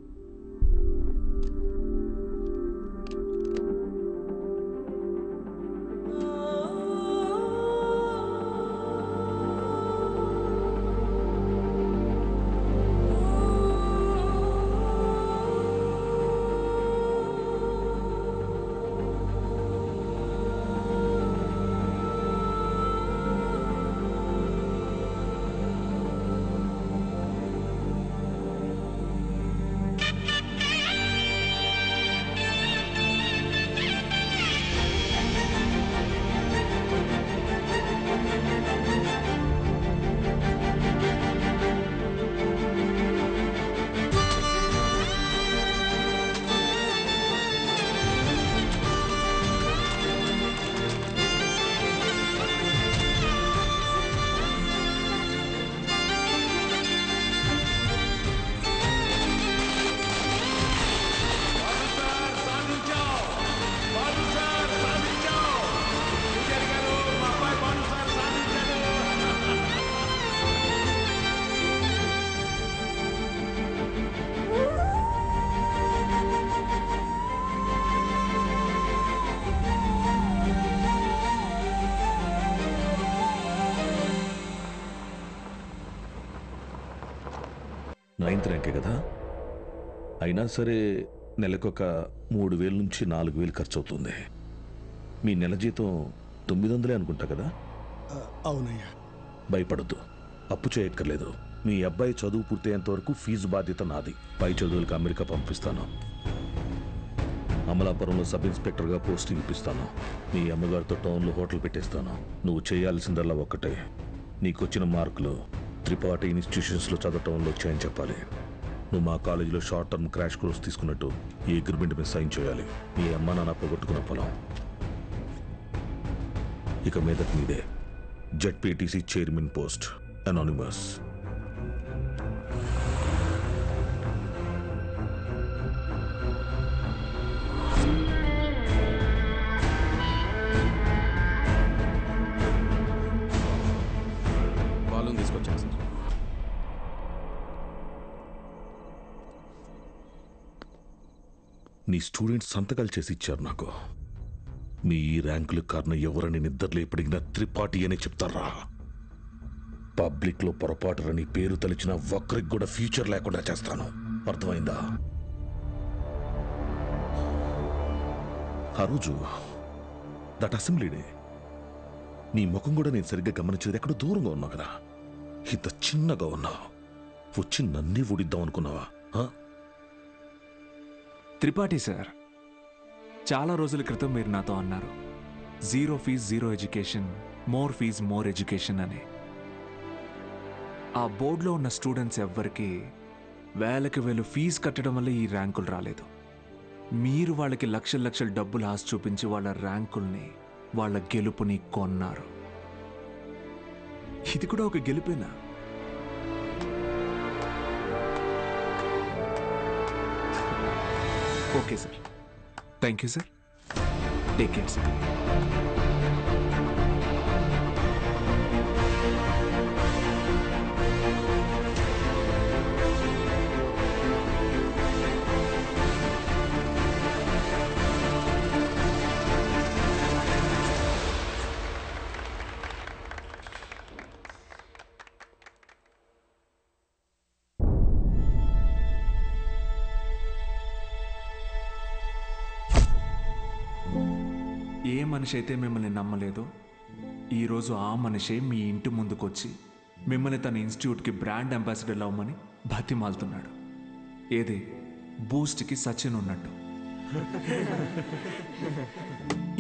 నైన్త్ ర్యాంకే కదా, అయినా సరే నెలకొక 3,000 నుంచి 4,000 ఖర్చు అవుతుంది. మీ నెల జీతం 900 అనుకుంటా కదా? అవునయ్యా. భయపడద్దు, అప్పు చేయక్కర్లేదు. మీ అబ్బాయి చదువు పూర్తయ్యేంత వరకు ఫీజు బాధ్యత నాది. పై చదువులకు అమెరికా పంపిస్తాను. అమలాపురంలో సబ్ ఇన్స్పెక్టర్గా పోస్టింగ్ ఇప్పిస్తాను. మీ అమ్మగారితో టౌన్లో హోటల్ పెట్టేస్తాను. నువ్వు చేయాల్సిందల్లా ఒక్కటే, నీకొచ్చిన మార్కులు త్రిపాఠి ఇన్స్టిట్యూషన్స్లో చదవటంలో వచ్చాయని చెప్పాలి. నువ్వు మా కాలేజీలో షార్ట్ టర్మ్ క్రాష్ కోర్స్ తీసుకున్నట్టు ఈ అగ్రిమెంట్ మీద సైన్ చేయాలి. మీ అమ్మ నాన్న పోగొట్టుకున్న పొలం ఇక మీదట మీదే. ZPTC chairman post, anonymous. నీ స్టూడెంట్స్ సంతకాలు చేసి ఇచ్చారు నాకు. మీ ఈ ర్యాంకుల కారణం ఎవరని నిద్రలో ఎప్పటికినా త్రిపాఠి అనే చెప్తారా? పబ్లిక్లో పొరపాటుని పేరు తలిచిన ఒక్కరికి కూడా ఫ్యూచర్ లేకుండా చేస్తాను. అర్థమైందా? ఆ రోజు దట్ అసెంబ్లీ డే నీ ముఖం కూడా నేను సరిగ్గా గమనించేది. ఎక్కడో దూరంగా ఉన్నావు కదా, ఇంత చిన్నగా ఉన్నావు. వచ్చి నన్నే ఊడిద్దాం అనుకున్నావా? త్రిపాఠి సార్, చాలా రోజుల క్రితం మీరు నాతో అన్నారు, 0 fees 0 education, more fees more education అని. ఆ బోర్డులో ఉన్న స్టూడెంట్స్ ఎవ్వరికి వేలకి వేలు ఫీజు కట్టడం వల్ల ఈ ర్యాంకులు రాలేదు. మీరు వాళ్ళకి లక్షల లక్షల డబ్బులు ఆశ చూపించి వాళ్ళ ర్యాంకుల్ని, వాళ్ళ గెలుపుని కొన్నారు. ఇది కూడా ఒక గెలుపేనా? Okay sir, thank you sir, take care sir. ఏ మనిషి అయితే మిమ్మల్ని నమ్మలేదో ఈరోజు ఆ మనిషే మీ ఇంటి ముందుకొచ్చి మిమ్మల్ని తన ఇన్స్టిట్యూట్కి బ్రాండ్ అంబాసిడర్ అవ్వమని బతిమాలుతున్నాడు. ఏదే బూస్ట్కి సచిన్ ఉన్నట్టు.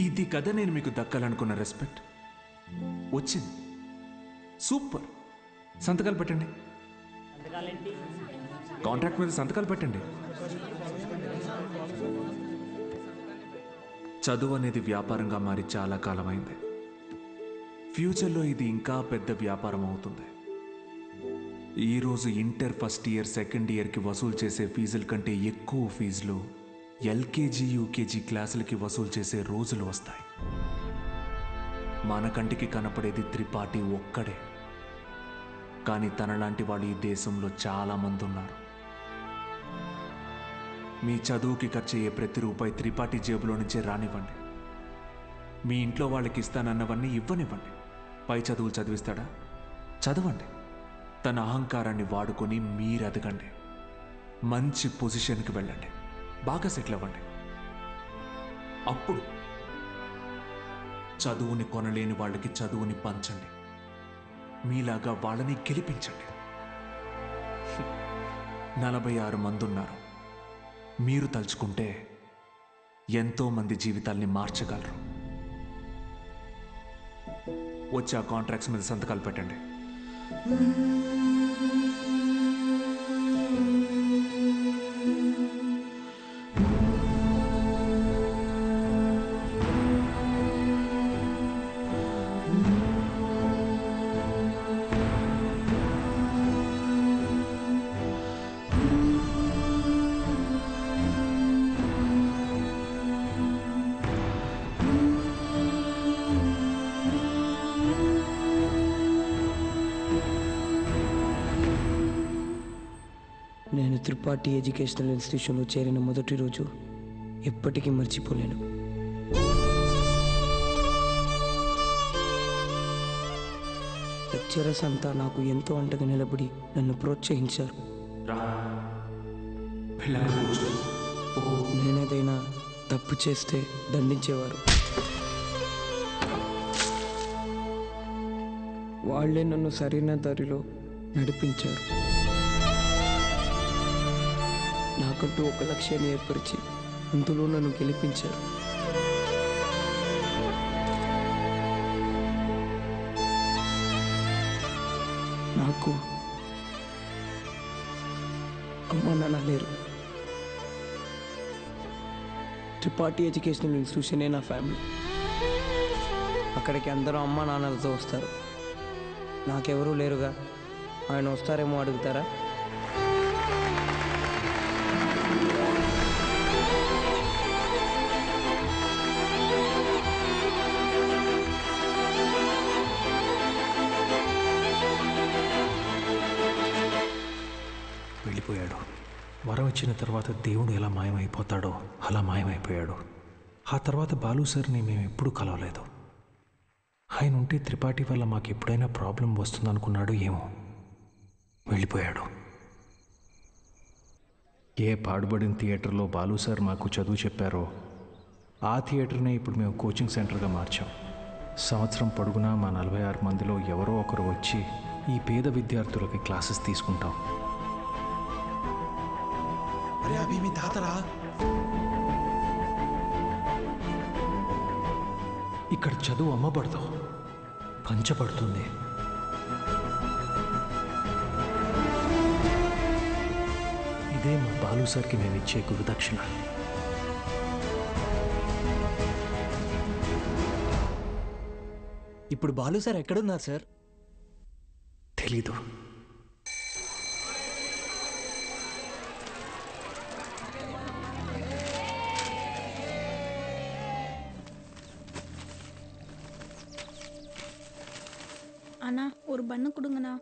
ఇది కదా నేను మీకు దక్కాలనుకున్న రెస్పెక్ట్. వచ్చింది. సూపర్. సంతకాలు పెట్టండి. కాంట్రాక్ట్ మీద సంతకాలు పెట్టండి. చదువు అనేది వ్యాపారంగా మారి చాలా కాలమైంది. ఫ్యూచర్లో ఇది ఇంకా పెద్ద వ్యాపారం అవుతుంది. ఈరోజు ఇంటర్ ఫస్ట్ ఇయర్, సెకండ్ ఇయర్కి వసూలు చేసే ఫీజుల కంటే ఎక్కువ ఫీజులు ఎల్కేజీ, యూకేజీ క్లాసులకి వసూలు చేసే రోజులు వస్తాయి. మన కంటికి కనపడేది త్రిపాఠి ఒక్కడే, కానీ తనలాంటి వాళ్ళు ఈ దేశంలో చాలామంది ఉన్నారు. మీ చదువుకి ఖర్చు అయ్యే ప్రతి రూపాయి త్రిపాఠి జేబులో నుంచే రానివ్వండి. మీ ఇంట్లో వాళ్ళకి ఇస్తానన్నవన్నీ ఇవ్వనివ్వండి. పై చదువులు చదివిస్తాడా? చదవండి. తన అహంకారాన్ని వాడుకొని మీరు ఎదగండి. మంచి పొజిషన్కి వెళ్ళండి. బాగా సెటిల్ అవ్వండి. అప్పుడు చదువుని కొనలేని వాళ్ళకి చదువుని పంచండి. మీలాగా వాళ్ళని గెలిపించండి. 46 మంది ఉన్నారు. మీరు తలుచుకుంటే ఎంతో మంది జీవితాల్ని మార్చగలరు. వచ్చి ఆ కాంట్రాక్ట్స్ మీద సంతకాలు పెట్టండి. నేను త్రిపాఠి ఎడ్యుకేషనల్ ఇన్స్టిట్యూషన్లో చేరిన మొదటి రోజు ఎప్పటికీ మర్చిపోలేను. లెక్చరర్స్ అంతా నాకు ఎంతో అంటగా నిలబడి నన్ను ప్రోత్సహించారు. నేనేదైనా తప్పు చేస్తే దండించేవారు. వాళ్ళే నన్ను సరైన దారిలో నడిపించారు. నాకంటూ ఒక లక్ష్యాన్ని ఏర్పరిచి అందులో నన్ను గెలిపించారు. నాకు అమ్మ నాన్న లేరు. త్రిపాఠి ఎడ్యుకేషనల్ ఇన్స్టిట్యూషనే నా ఫ్యామిలీ. అక్కడికి అందరూ అమ్మ నాన్నలతో వస్తారు. నాకెవరూ లేరుగా. ఆయన వస్తారేమో అడుగుతారా? వెళ్ళిపోయాడు. వరం వచ్చిన తర్వాత దేవుడు ఎలా మాయమైపోతాడో అలా మాయమైపోయాడు. ఆ తర్వాత బాలు సార్ని మేము ఎప్పుడూ కలవలేదు. ఆయన ఉంటే త్రిపాఠి వల్ల మాకు ఎప్పుడైనా ప్రాబ్లం వస్తుందనుకున్నాడు ఏమో, వెళ్ళిపోయాడు. ఏ పాడుబడిన థియేటర్లో బాలు సార్ మాకు చదువు చెప్పారో ఆ థియేటర్నే ఇప్పుడు మేము కోచింగ్ సెంటర్గా మార్చాం. సంవత్సరం పొడుగునా మా 46 మందిలో ఎవరో ఒకరు వచ్చి ఈ పేద విద్యార్థులకి క్లాసెస్ తీసుకుంటాం. అరే అభి మీ తాతరా. ఇక్కడ చదువు అమ్మబడదు, పంచబడుతుంది. ఇదే మా బాలు సార్కి మేము ఇచ్చే గురుదక్షిణ. ఇప్పుడు బాలు సార్ ఎక్కడున్నారు సార్? తెలీదు. அண்ணா ஒரு பண்ணு கொடுங்கண்ணா.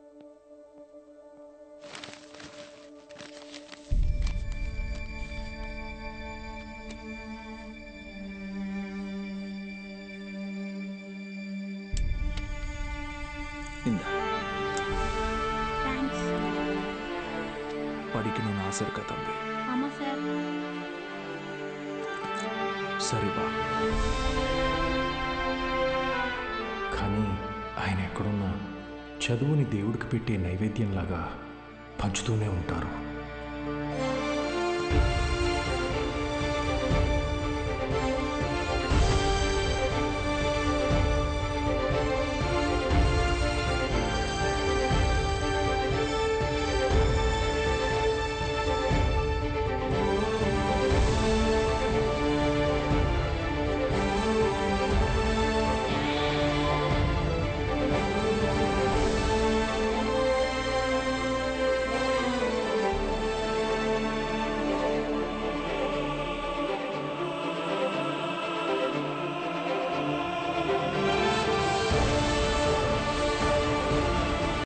படிக்கணும்னு ஆசை இருக்கா தம்பி? ஆமா சார். సరే బా. కానీ ఆయన ఎక్కడున్నా చదువుని దేవుడికి పెట్టే నైవేద్యంలాగా పంచుతూనే ఉంటారు.